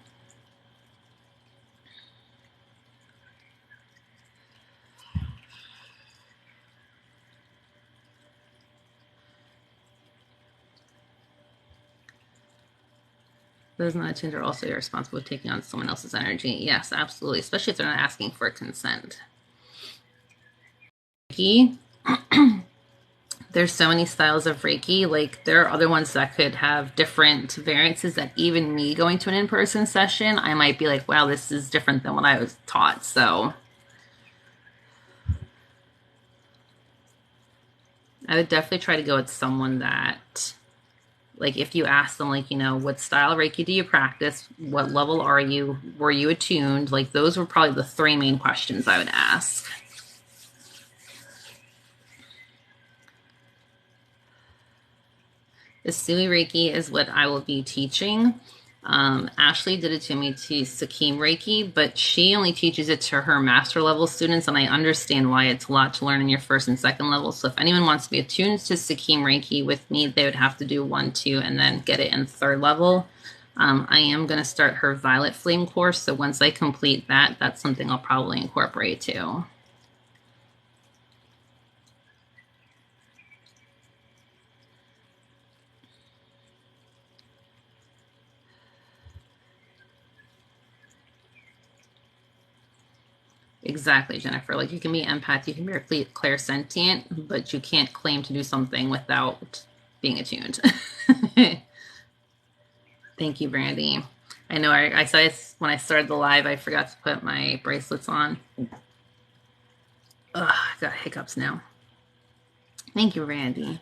Those not attuned are also irresponsible for taking on someone else's energy. Yes, absolutely, especially if they're not asking for consent. Reiki. There's so many styles of Reiki. Like, there are other ones that could have different variances that even me going to an in-person session, I might be like, wow, this is different than what I was taught. So I would definitely try to go with someone that, like, if you ask them, like, you know, what style of Reiki do you practice? What level are you? Were you attuned? Like, those were probably the 3 main questions I would ask. The Sui Reiki is what I will be teaching. Ashley did it to me to Sakim Reiki, but she only teaches it to her master level students, and I understand why it's a lot to learn in your first and second level. So if anyone wants to be attuned to Sakim Reiki with me, they would have to do 1, 2, and then get it in third level. I am going to start her Violet Flame course, so once I complete that, that's something I'll probably incorporate too. Exactly, Jennifer. Like, you can be empath, you can be clairsentient, but you can't claim to do something without being attuned. Thank you, Brandy. I know I saw when I started the live, I forgot to put my bracelets on. Ugh, I got hiccups now. Thank you, Randy.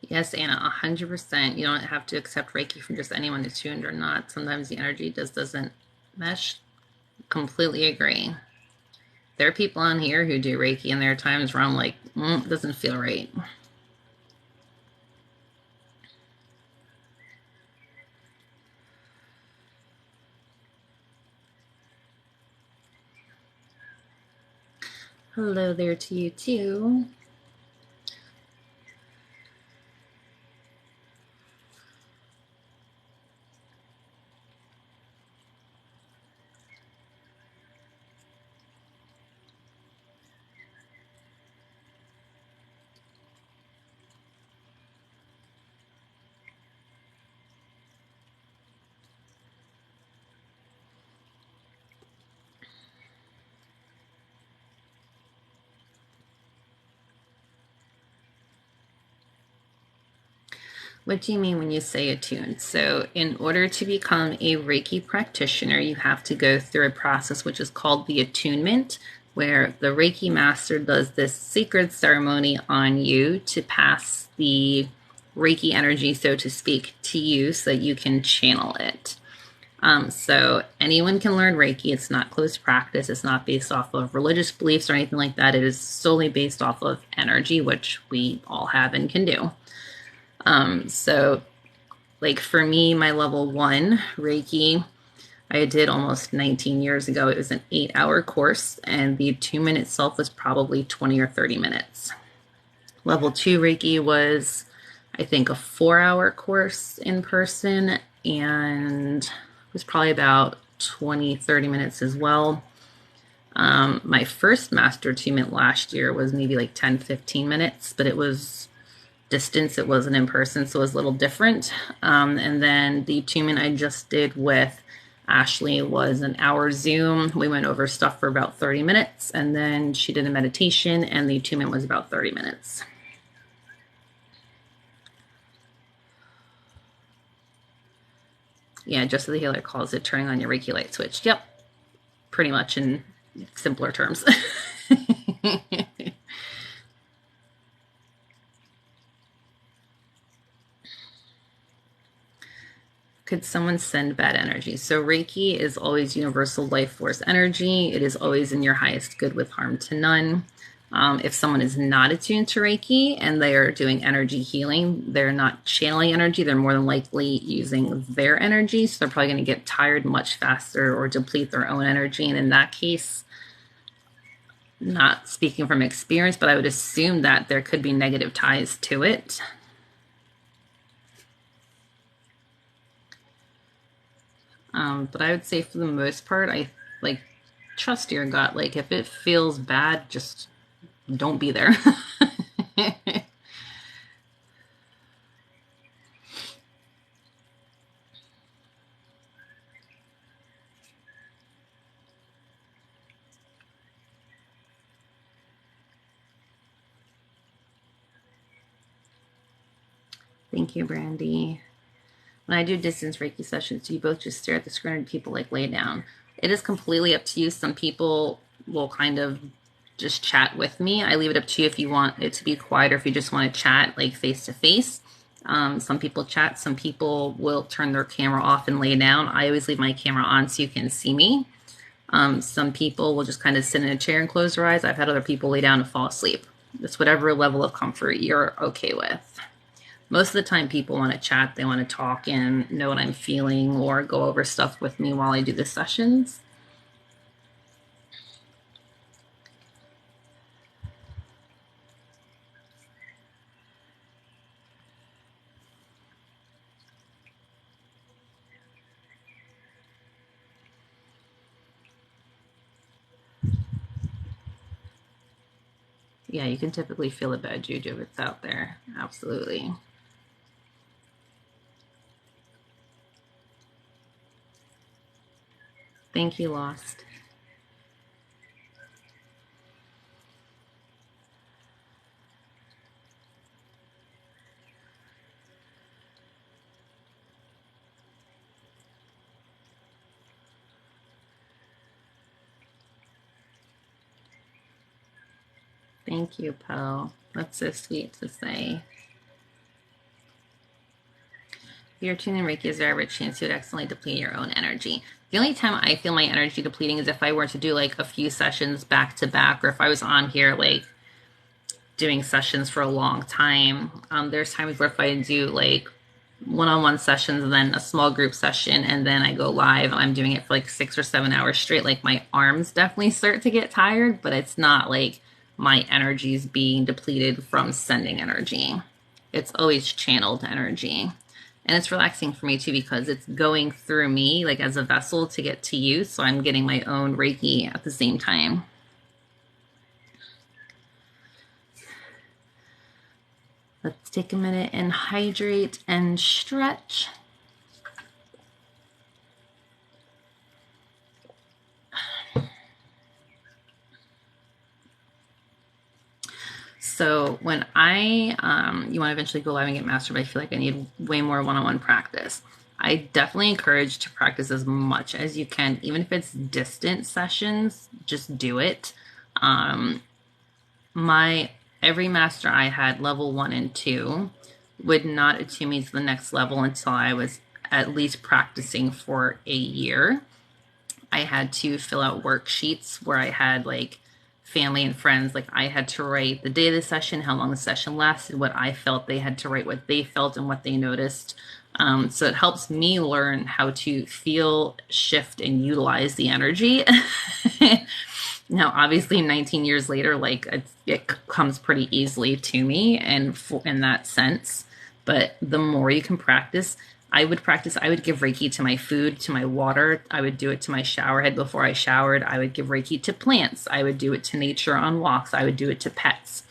Yes, Anna, 100%. You don't have to accept Reiki from just anyone attuned or not. Sometimes the energy just doesn't mesh. Completely agree. There are people on here who do Reiki, and there are times where I'm like, it doesn't feel right. Hello there to you too. What do you mean when you say attuned? So, in order to become a Reiki practitioner, you have to go through a process which is called the attunement, where the Reiki master does this sacred ceremony on you to pass the Reiki energy, so to speak, to you so that you can channel it. So anyone can learn Reiki. It's not closed practice. It's not based off of religious beliefs or anything like that. It is solely based off of energy, which we all have and can do. So like for me, my level 1 Reiki, I did almost 19 years ago. It was an 8-hour course, and the attunement itself was probably 20 or 30 minutes. Level 2 Reiki was, I think, a 4-hour course in person, and it was probably about 20, 30 minutes as well. My first master attunement last year was maybe like 10, 15 minutes, but it was distance. It wasn't in person, so it was a little different. And then the attunement I just did with Ashley was an hour Zoom. We went over stuff for about 30 minutes, and then she did a meditation, and the attunement was about 30 minutes. Yeah, just the healer calls it turning on your Reiki light switch. Yep, pretty much in simpler terms. Could someone send bad energy? So Reiki is always universal life force energy. It is always in your highest good with harm to none. If someone is not attuned to Reiki and they are doing energy healing, they're not channeling energy. They're more than likely using their energy. So they're probably going to get tired much faster or deplete their own energy. And in that case, not speaking from experience, but I would assume that there could be negative ties to it. But I would say for the most part, I like trust your gut. Like if it feels bad, just don't be there. Thank you, Brandy. When I do distance Reiki sessions, you both just stare at the screen and people like lay down. It is completely up to you. Some people will kind of just chat with me. I leave it up to you if you want it to be quiet or if you just want to chat like face to face. Some people chat, some people will turn their camera off and lay down. I always leave my camera on so you can see me. Some people will just kind of sit in a chair and close their eyes. I've had other people lay down and fall asleep. It's whatever level of comfort you're okay with. Most of the time people want to chat, they want to talk and know what I'm feeling or go over stuff with me while I do the sessions. Yeah, you can typically feel a bad juju if it's out there. Absolutely. Thank you, Lost. Thank you, Poe. That's so sweet to say. If you're tuning Reiki, is there ever a chance you would accidentally deplete your own energy? The only time I feel my energy depleting is if I were to do like a few sessions back to back, or if I was on here like doing sessions for a long time. There's times where if I do like one-on-one sessions and then a small group session and then I go live and I'm doing it for like 6 or 7 hours straight, like my arms definitely start to get tired, but it's not like my energy's being depleted from sending energy. It's always channeled energy. And it's relaxing for me too because it's going through me like as a vessel to get to you. So I'm getting my own Reiki at the same time. Let's take a minute and hydrate and stretch. So when you want to eventually go live and get mastered, but I feel like I need way more one-on-one practice. I definitely encourage to practice as much as you can, even if it's distant sessions, just do it. Every master I had, level 1 and 2, would not attune me to the next level until I was at least practicing for a year. I had to fill out worksheets where I had like family and friends, like I had to write the day of the session, how long the session lasted, what I felt. They had to write what they felt and what they noticed. So it helps me learn how to feel, shift, and utilize the energy. Now, obviously, 19 years later, like it comes pretty easily to me, and in that sense. But the more you can practice, I would give Reiki to my food, to my water. I would do it to my shower head before I showered. I would give Reiki to plants. I would do it to nature on walks. I would do it to pets.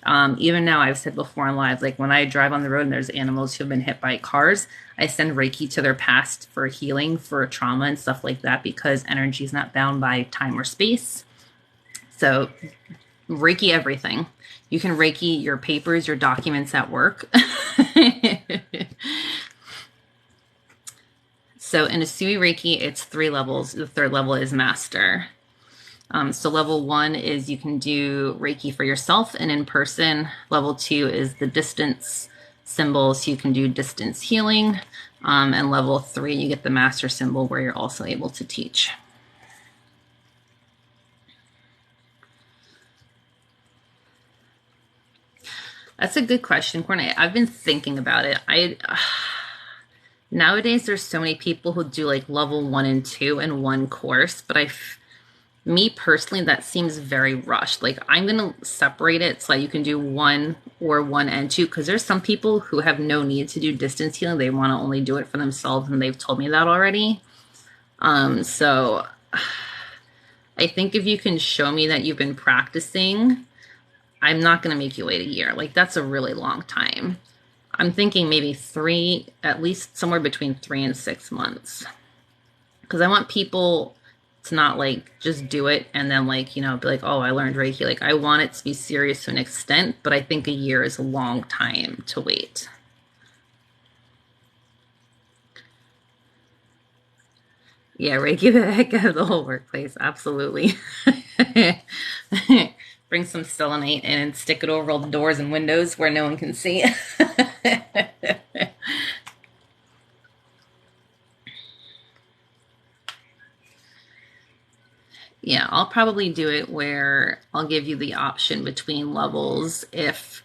Even now, I've said before in live, like when I drive on the road and there's animals who have been hit by cars, I send Reiki to their past for healing, for trauma and stuff like that, because energy is not bound by time or space. So Reiki everything. You can Reiki your papers, your documents at work. So in Usui Reiki, it's 3 levels. The 3rd level is master. So level 1 is you can do Reiki for yourself and in person. Level 2 is the distance symbols. You can do distance healing. And level 3, you get the master symbol where you're also able to teach. That's a good question, Courtney. I've been thinking about it. Nowadays, there's so many people who do like level 1 and 2 in one course, but me personally, that seems very rushed. Like I'm going to separate it so you can do 1 or 1 and 2, because there's some people who have no need to do distance healing. They want to only do it for themselves, and they've told me that already. So I think if you can show me that you've been practicing, I'm not going to make you wait a year. Like that's a really long time. I'm thinking maybe 3, at least somewhere between 3 and 6 months. Because I want people to not like just do it and then like, be like, oh, I learned Reiki. Like I want it to be serious to an extent, but I think a year is a long time to wait. Yeah, Reiki the heck out of the whole workplace. Absolutely. Bring some selenite in and stick it over all the doors and windows where no one can see. Yeah, I'll probably do it where I'll give you the option between levels. If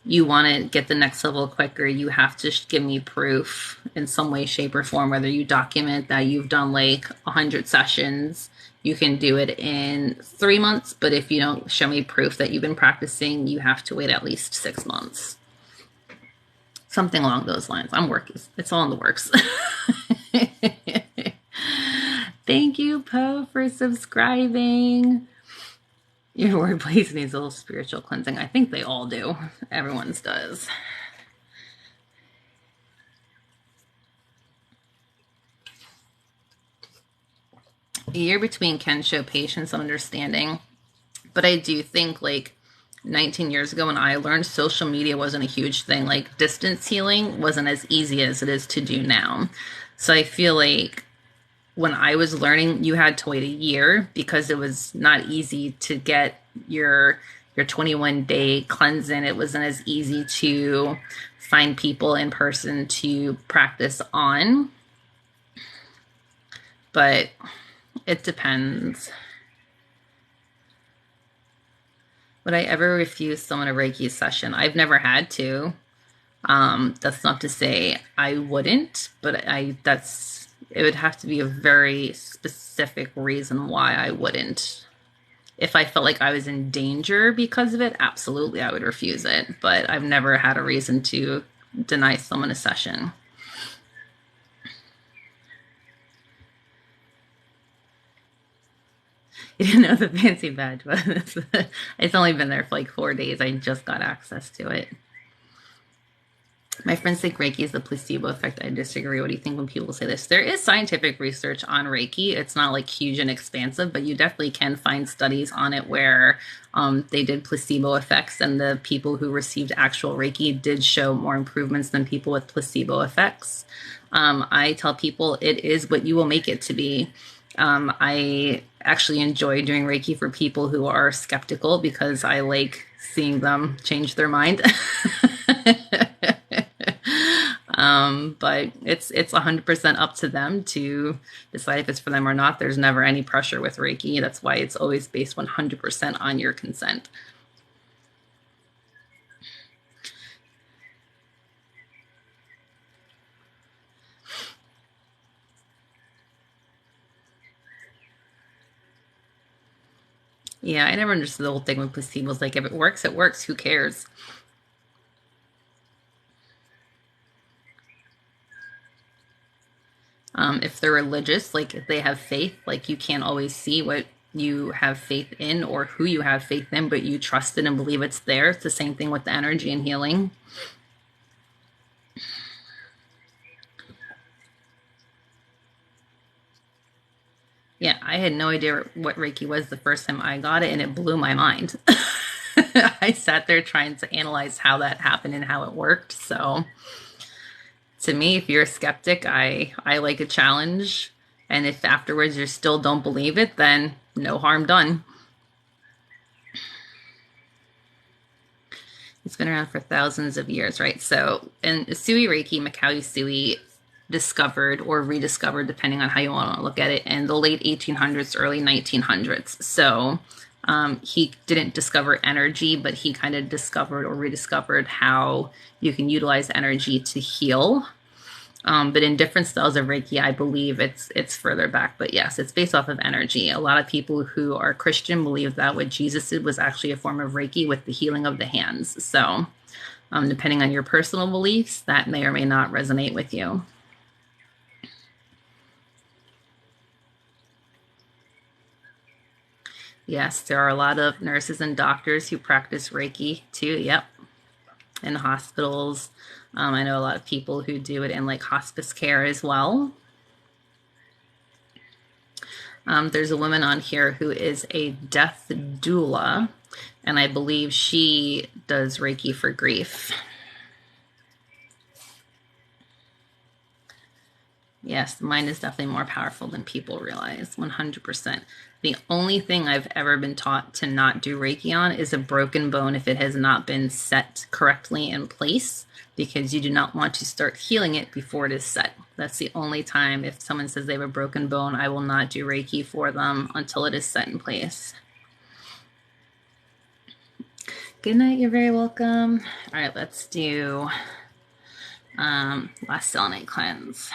you want to get the next level quicker, you have to give me proof in some way, shape, or form, whether you document that you've done like 100 sessions. You can do it in 3 months, but if you don't show me proof that you've been practicing, you have to wait at least 6 months. Something along those lines. It's all in the works. Thank you, Poe, for subscribing. Your workplace needs a little spiritual cleansing. I think they all do. Everyone's does. A year between can show patience and understanding. But I do think like 19 years ago when I learned, social media wasn't a huge thing. Like distance healing wasn't as easy as it is to do now. So I feel like when I was learning, you had to wait a year because it was not easy to get your 21-day cleansing. It wasn't as easy to find people in person to practice on. but it depends. Would I ever refuse someone a Reiki session? I've never had to. That's not to say I wouldn't, but it would have to be a very specific reason why I wouldn't. If I felt like I was in danger because of it, absolutely I would refuse it. But I've never had a reason to deny someone a session. You didn't know the fancy badge was. It's only been there for like 4 days. I just got access to it. My friends think Reiki is the placebo effect. I disagree. What do you think when people say this? There is scientific research on Reiki. It's not like huge and expansive, but you definitely can find studies on it where they did placebo effects, and the people who received actual Reiki did show more improvements than people with placebo effects. I tell people it is what you will make it to be. I actually enjoy doing Reiki for people who are skeptical because I like seeing them change their mind. But it's 100% up to them to decide if it's for them or not. There's never any pressure with Reiki. That's why it's always based 100% on your consent. Yeah, I never understood the whole thing with placebos. Like, if it works, it works. Who cares? If they're religious, like if they have faith, like you can't always see what you have faith in or who you have faith in, but you trust it and believe it's there. It's the same thing with the energy and healing. Yeah, I had no idea what Reiki was the first time I got it, and it blew my mind. I sat there trying to analyze how that happened and how it worked. So, to me, if you're a skeptic, I like a challenge. And if afterwards you still don't believe it, then no harm done. It's been around for thousands of years, right? So, in Sui Reiki, Mikao Sui discovered or rediscovered, depending on how you want to look at it, in the late 1800s, early 1900s. So, he didn't discover energy, but he kind of discovered or rediscovered how you can utilize energy to heal. But in different styles of Reiki, I believe it's further back. But yes, it's based off of energy. A lot of people who are Christian believe that what Jesus did was actually a form of Reiki with the healing of the hands. So, depending on your personal beliefs, that may or may not resonate with you. Yes, there are a lot of nurses and doctors who practice Reiki too. Yep, in hospitals. I know a lot of people who do it in like hospice care as well. There's a woman on here who is a death doula, and I believe she does Reiki for grief. Yes, mine is definitely more powerful than people realize, 100%. The only thing I've ever been taught to not do Reiki on is a broken bone if it has not been set correctly in place, because you do not want to start healing it before it is set. That's the only time. If someone says they have a broken bone, I will not do Reiki for them until it is set in place. Good night, you're very welcome. All right, let's do last selenite cleanse.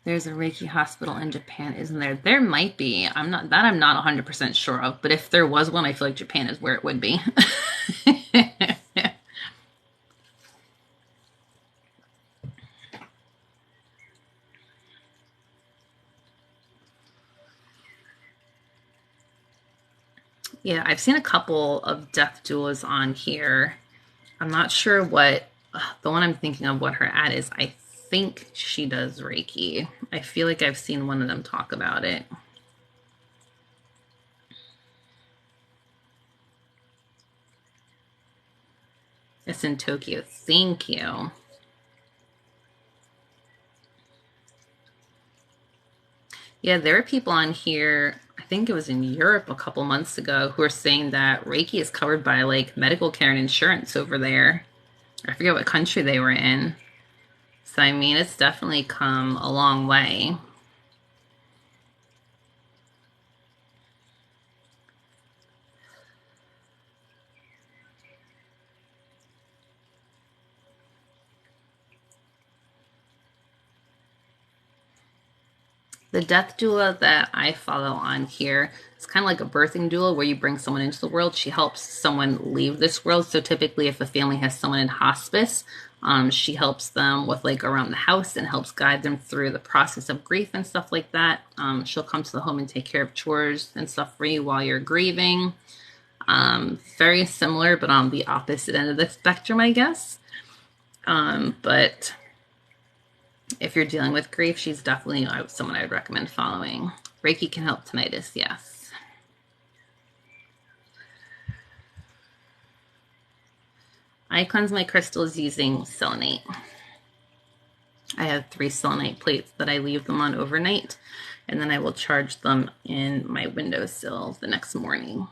There's a Reiki hospital in Japan, isn't there? There might be. I'm not 100% sure of, but if there was one, I feel like Japan is where it would be. Yeah, I've seen a couple of death doulas on here. I'm not sure what the one I'm thinking of what her ad is. I think she does Reiki. I feel like I've seen one of them talk about it. It's in Tokyo. Thank you. Yeah, there are people on here, I think it was in Europe a couple months ago, who are saying that Reiki is covered by like medical care and insurance over there. I forget what country they were in. So, I mean, it's definitely come a long way. The death doula that I follow on here, it's kind of like a birthing doula where you bring someone into the world. She helps someone leave this world. So typically, if a family has someone in hospice, she helps them with like around the house and helps guide them through the process of grief and stuff like that. She'll come to the home and take care of chores and stuff for you while you're grieving. Very similar, but on the opposite end of the spectrum, I guess. But if you're dealing with grief, she's definitely someone I would recommend following. Reiki can help tinnitus, yes. I cleanse my crystals using selenite. I have 3 selenite plates that I leave them on overnight, and then I will charge them in my windowsill the next morning.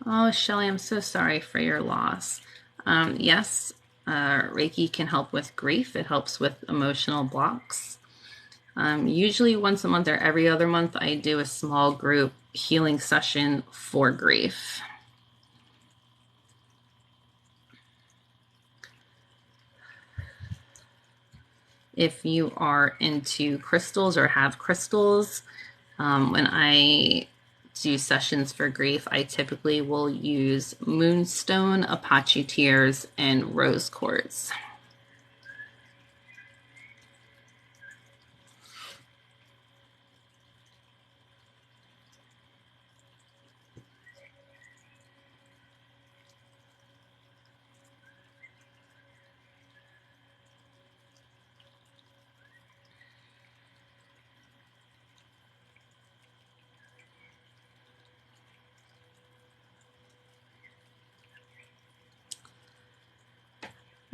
Oh, Shelly, I'm so sorry for your loss. Yes, Reiki can help with grief. It helps with emotional blocks. Usually once a month or every other month, I do a small group healing session for grief. If you are into crystals or have crystals, when I do sessions for grief, I typically will use moonstone, Apache tears, and rose quartz.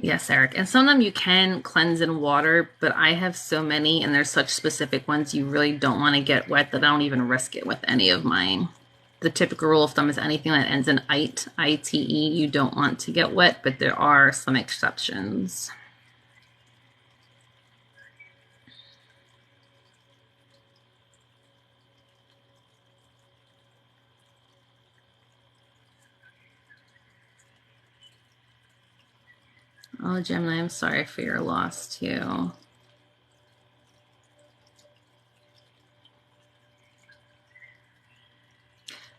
Yes, Eric. And some of them you can cleanse in water, but I have so many and there's such specific ones you really don't want to get wet that I don't even risk it with any of mine. The typical rule of thumb is anything that ends in ite, I-T-E, you don't want to get wet, but there are some exceptions. Oh, Gemini, I'm sorry for your loss too.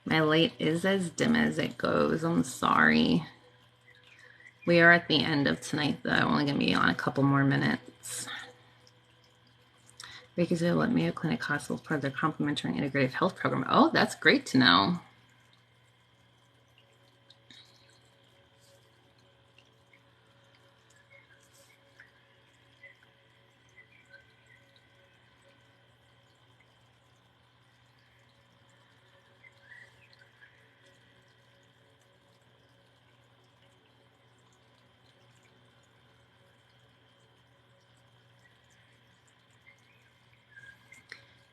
My light is as dim as it goes. I'm sorry. We are at the end of tonight, though. I'm only going to be on a couple more minutes. Because they let Mayo Clinic Hospitals part of their complementary integrative health program. Oh, that's great to know.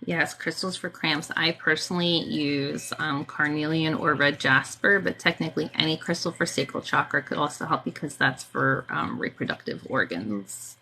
Yes, crystals for cramps. I personally use carnelian or red jasper, but technically any crystal for sacral chakra could also help because that's for reproductive organs.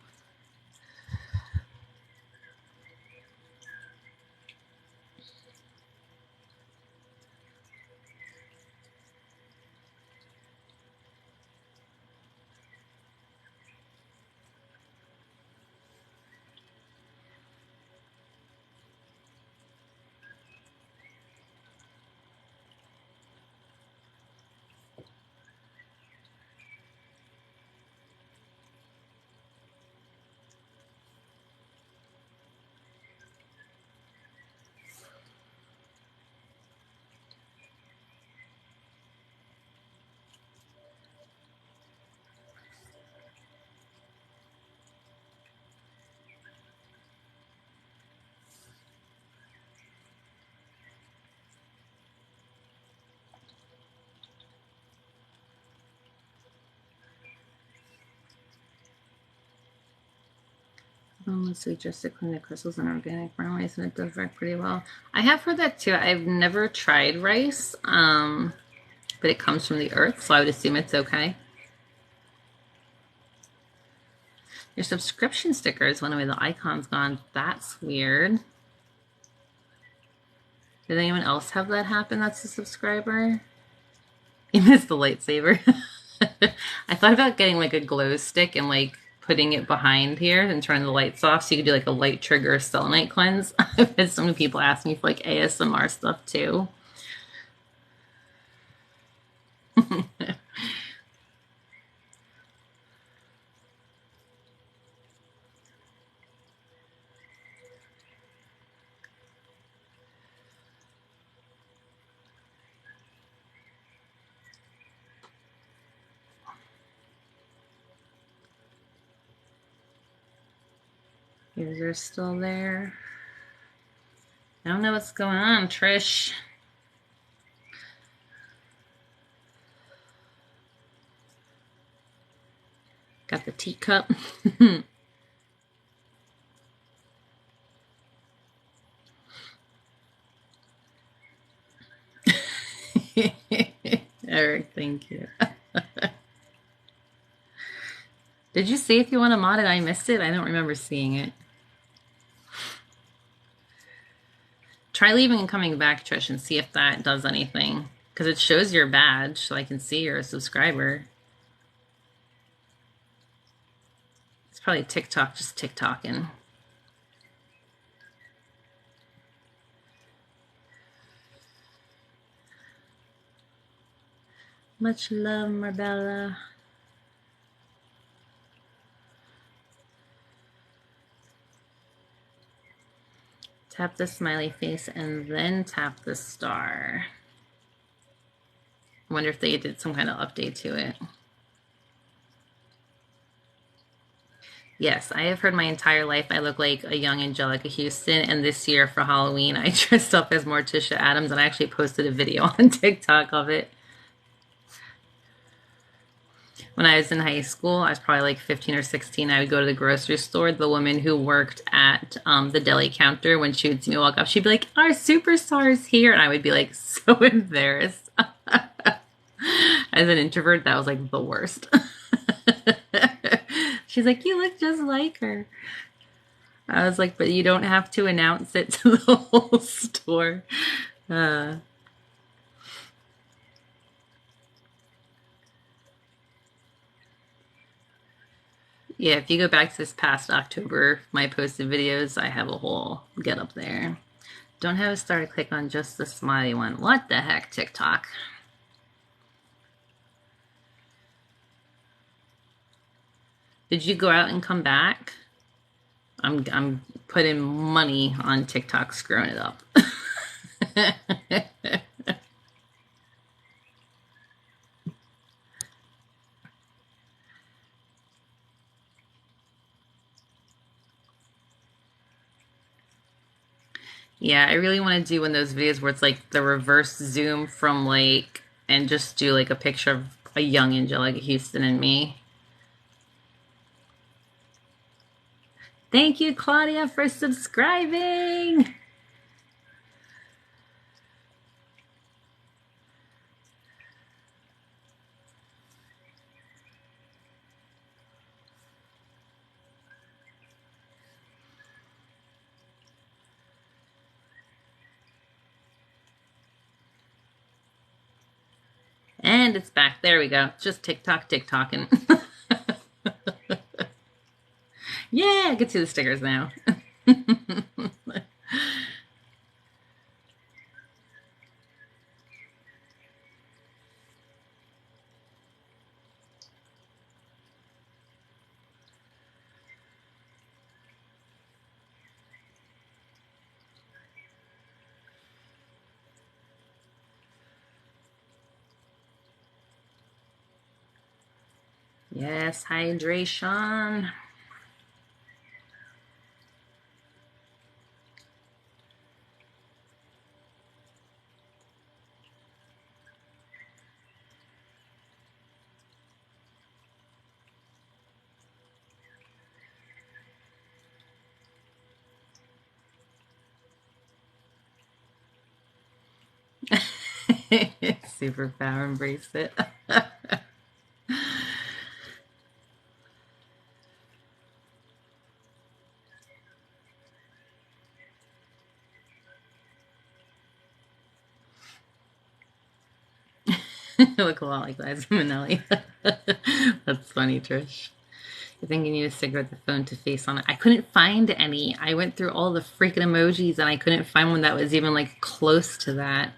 Suggested clean the crystals in organic brown rice, and it does work pretty well. I have heard that too. I've never tried rice, but it comes from the earth, so I would assume it's okay. Your subscription stickers went away. The icon's gone. That's weird. Did anyone else have that happen that's a subscriber? You missed the lightsaber. I thought about getting like a glow stick and like putting it behind here and turning the lights off so you could do like a light trigger selenite cleanse. I've had so many people ask me for like ASMR stuff too. Yours are still there. I don't know what's going on, Trish. Got the teacup. Eric, thank you. Did you say if you want to mod it? I missed it. I don't remember seeing it. Try leaving and coming back, Trish, and see if that does anything. Because it shows your badge, so I can see you're a subscriber. It's probably TikTok just TikToking. Much love, Marbella. Tap the smiley face and then tap the star. I wonder if they did some kind of update to it. Yes, I have heard my entire life I look like a young Angelica Houston, and this year for Halloween I dressed up as Morticia Addams, and I actually posted a video on TikTok of it. When I was in high school, I was probably like 15 or 16, I would go to the grocery store. The woman who worked at the deli counter, when she would see me walk up, she'd be like, "Our superstar is here," and I would be like so embarrassed. As an introvert, that was like the worst. She's like, "You look just like her." I was like, "But you don't have to announce it to the whole store." Yeah, if you go back to this past October, my posted videos, I have a whole get up there. Don't have a star to click on, just the smiley one. What the heck, TikTok? Did you go out and come back? I'm putting money on TikTok screwing it up. Yeah, I really want to do one of those videos where it's like the reverse zoom from like, and just do like a picture of a young Angelica Houston and me. Thank you, Claudia, for subscribing. And it's back. There we go. Just TikToking. Yeah, I can see the stickers now. Yes, hydration. Superpower, embrace it. look a lot like Liza Minnelli. That's funny, Trish. I think you need a cigarette with the phone to face on it. I couldn't find any. I went through all the freaking emojis and I couldn't find one that was even like close to that.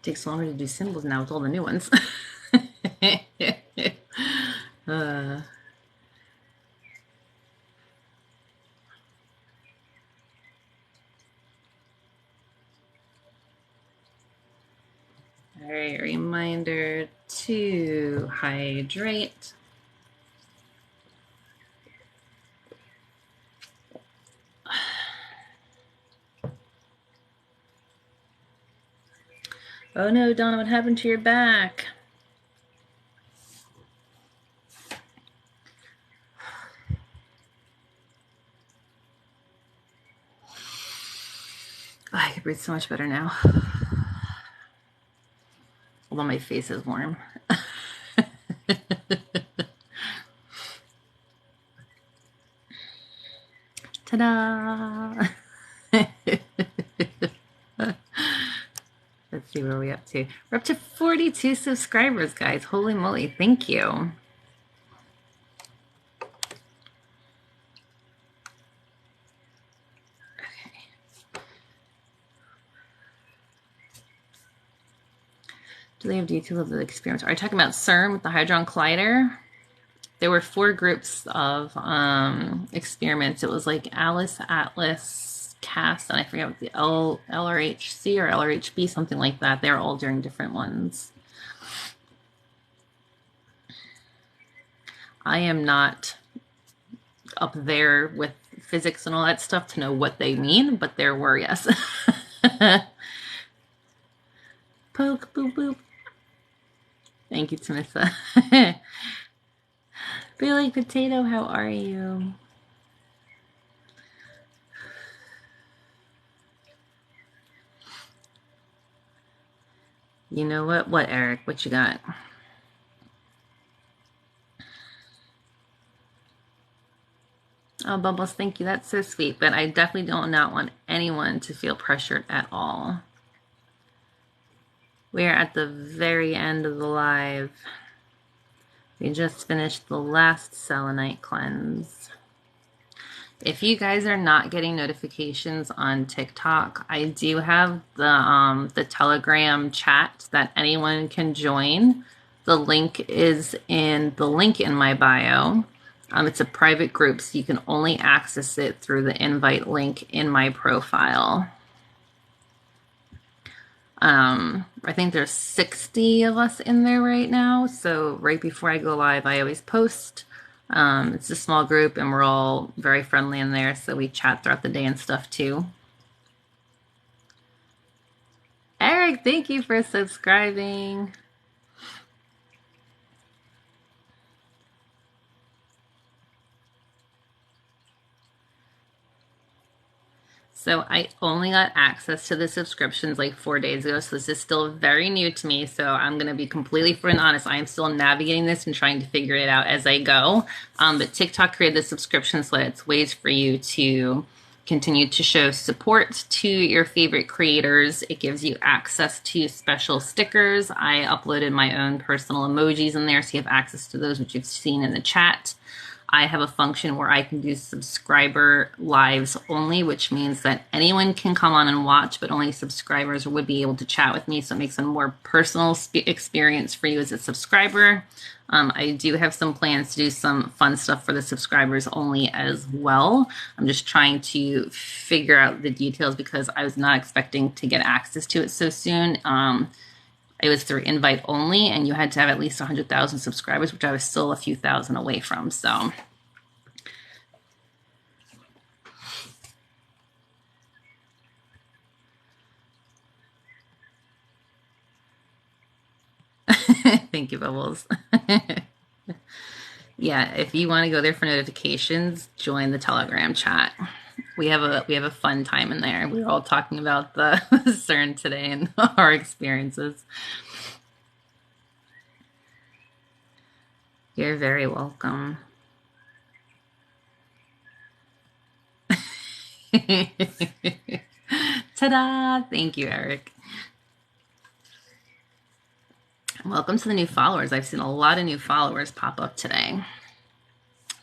Takes longer to do symbols now with all the new ones. uh, all right, reminder to hydrate. Oh no, Donna, what happened to your back? Oh, I can breathe so much better now. Although my face is warm. Ta-da! Let's see where we're up to. We're up to 42 subscribers, guys. Holy moly, thank you. Do they have details of the experiments? Are you talking about CERN with the Hadron Collider? There were 4 groups of experiments. It was like Alice, Atlas, CAST, and I forget what the LRHC or LRHB, something like that. They're all during different ones. I am not up there with physics and all that stuff to know what they mean, but there were, yes. Poke, boop, boop. Thank you, Tamissa. Billy Potato, how are you? You know what? What, Eric? What you got? Oh, Bubbles, thank you. That's so sweet. But I definitely do not want anyone to feel pressured at all. We are at the very end of the live. We just finished the last selenite cleanse. If you guys are not getting notifications on TikTok, I do have the Telegram chat that anyone can join. The link is in my bio. It's a private group, so you can only access it through the invite link in my profile. I think there's 60 of us in there right now. So right before I go live, I always post. It's a small group and we're all very friendly in there. So we chat throughout the day and stuff too. Eric, thank you for subscribing. So I only got access to the subscriptions like 4 days ago. So this is still very new to me. So I'm going to be completely free and honest. I am still navigating this and trying to figure it out as I go. But TikTok created the subscription so that it's ways for you to continue to show support to your favorite creators. It gives you access to special stickers. I uploaded my own personal emojis in there, so you have access to those, which you've seen in the chat. I have a function where I can do subscriber lives only, which means that anyone can come on and watch, but only subscribers would be able to chat with me. So it makes a more personal experience for you as a subscriber. I do have some plans to do some fun stuff for the subscribers only as well. I'm just trying to figure out the details because I was not expecting to get access to it so soon. It was through invite only, and you had to have at least 100,000 subscribers, which I was still a few thousand away from. So Thank you, Bubbles. Yeah, if you want to go there for notifications, join the Telegram chat. We have a fun time in there. We were all talking about the CERN today and our experiences. You're very welcome. Ta-da! Thank you, Eric. Welcome to the new followers. I've seen a lot of new followers pop up today.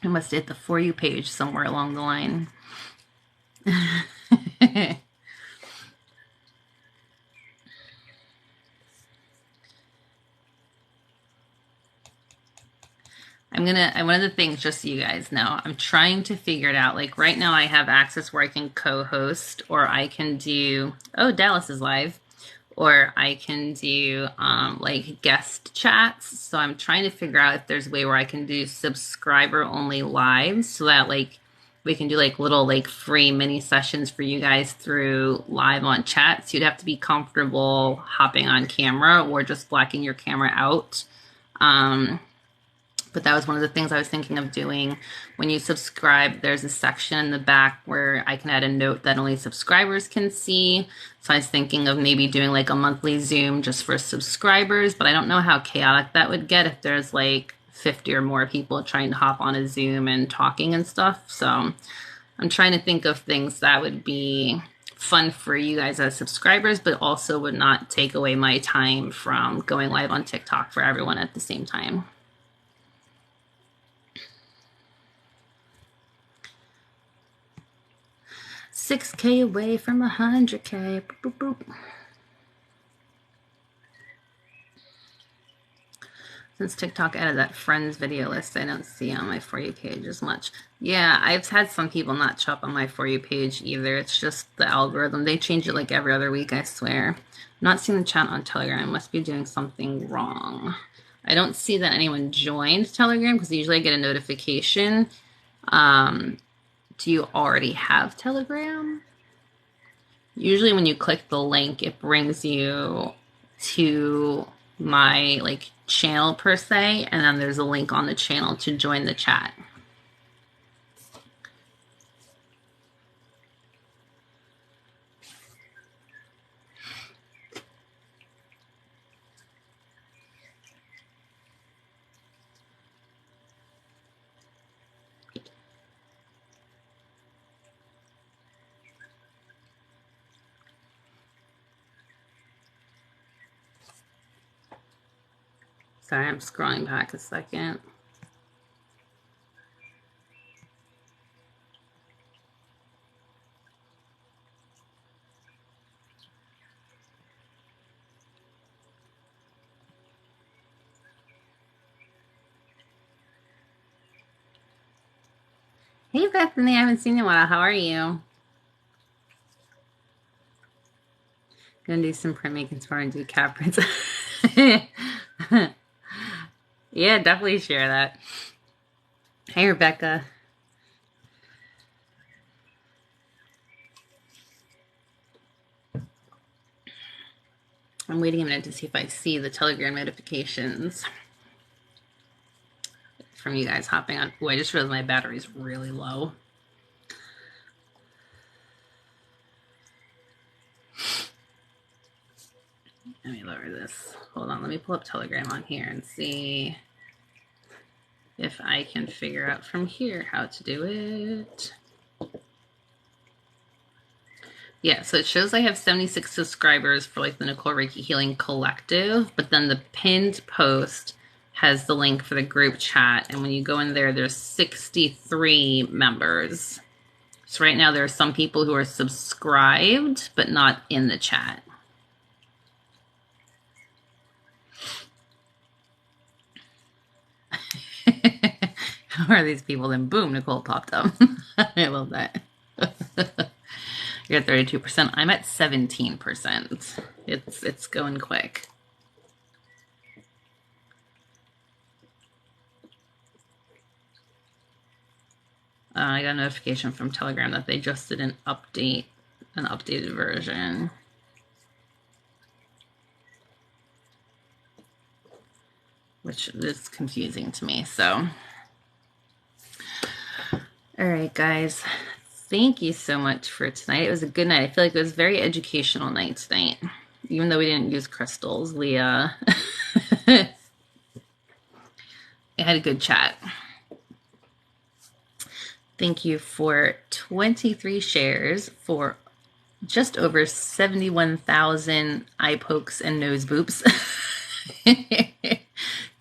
I must hit the For You page somewhere along the line. One of the things, just so you guys know, I'm trying to figure it out. Like right now I have access where I can co-host, or I can do, oh, Dallas is live, or I can do like guest chats. So I'm trying to figure out if there's a way where I can do subscriber only lives, so that like we can do like little like free mini sessions for you guys through live on chats. You'd have to be comfortable hopping on camera or just blacking your camera out. But that was one of the things I was thinking of doing. When you subscribe, there's a section in the back where I can add a note that only subscribers can see. So I was thinking of maybe doing like a monthly Zoom just for subscribers, but I don't know how chaotic that would get if there's like 50 or more people trying to hop on a Zoom and talking and stuff. So I'm trying to think of things that would be fun for you guys as subscribers, but also would not take away my time from going live on TikTok for everyone at the same time. 6K away from 100K. Boop, boop, boop. Since TikTok added that friends video list, I don't see on my For You page as much. Yeah, I've had some people not show up on my For You page either. It's just the algorithm. They change it like every other week, I swear. I'm not seeing the chat on Telegram. I must be doing something wrong. I don't see that anyone joined Telegram because usually I get a notification. Do you already have Telegram? Usually when you click the link, it brings you to my like channel per se, and then there's a link on the channel to join the chat. Sorry, I'm scrolling back a second. Hey, Bethany, I haven't seen you in a while. How are you? Gonna do some printmaking tomorrow and do cat prints. Yeah, definitely share that. Hey, Rebecca. I'm waiting a minute to see if I see the Telegram notifications from you guys hopping on. Oh, I just realized my battery's really low. Let me lower this. Hold on, let me pull up Telegram on here and see if I can figure out from here how to do it. Yeah, so it shows I have 76 subscribers for like the Nicole Reiki Healing Collective, but then the pinned post has the link for the group chat, and when you go in there, there's 63 members. So right now there are some people who are subscribed, but not in the chat. How are these people? Then boom, Nicole popped up. I love that. You're at 32%. I'm at 17%. It's going quick. I got a notification from Telegram that they just did an updated version. which is confusing to me. So, all right, guys. Thank you so much for tonight. It was a good night. I feel like it was a very educational night tonight. Even though we didn't use crystals, we had a good chat. Thank you for 23 shares for just over 71,000 eye pokes and nose boops.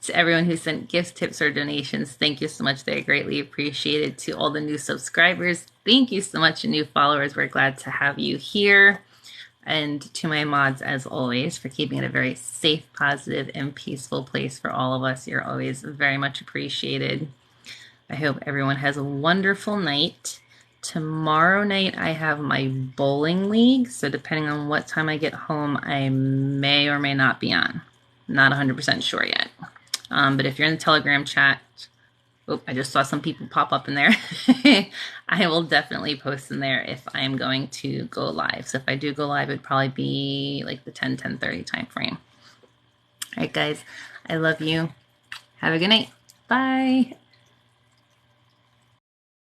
To everyone who sent gifts, tips, or donations, thank you so much. They're greatly appreciated. To all the new subscribers, thank you so much. And new followers, we're glad to have you here. And to my mods, as always, for keeping it a very safe, positive, and peaceful place for all of us. You're always very much appreciated. I hope everyone has a wonderful night. Tomorrow night, I have my bowling league. So depending on what time I get home, I may or may not be on. Not 100% sure yet. But if you're in the Telegram chat, I just saw some people pop up in there. I will definitely post in there if I am going to go live. So if I do go live, it'd probably be like the 10:30 time frame. All right, guys, I love you. Have a good night. Bye.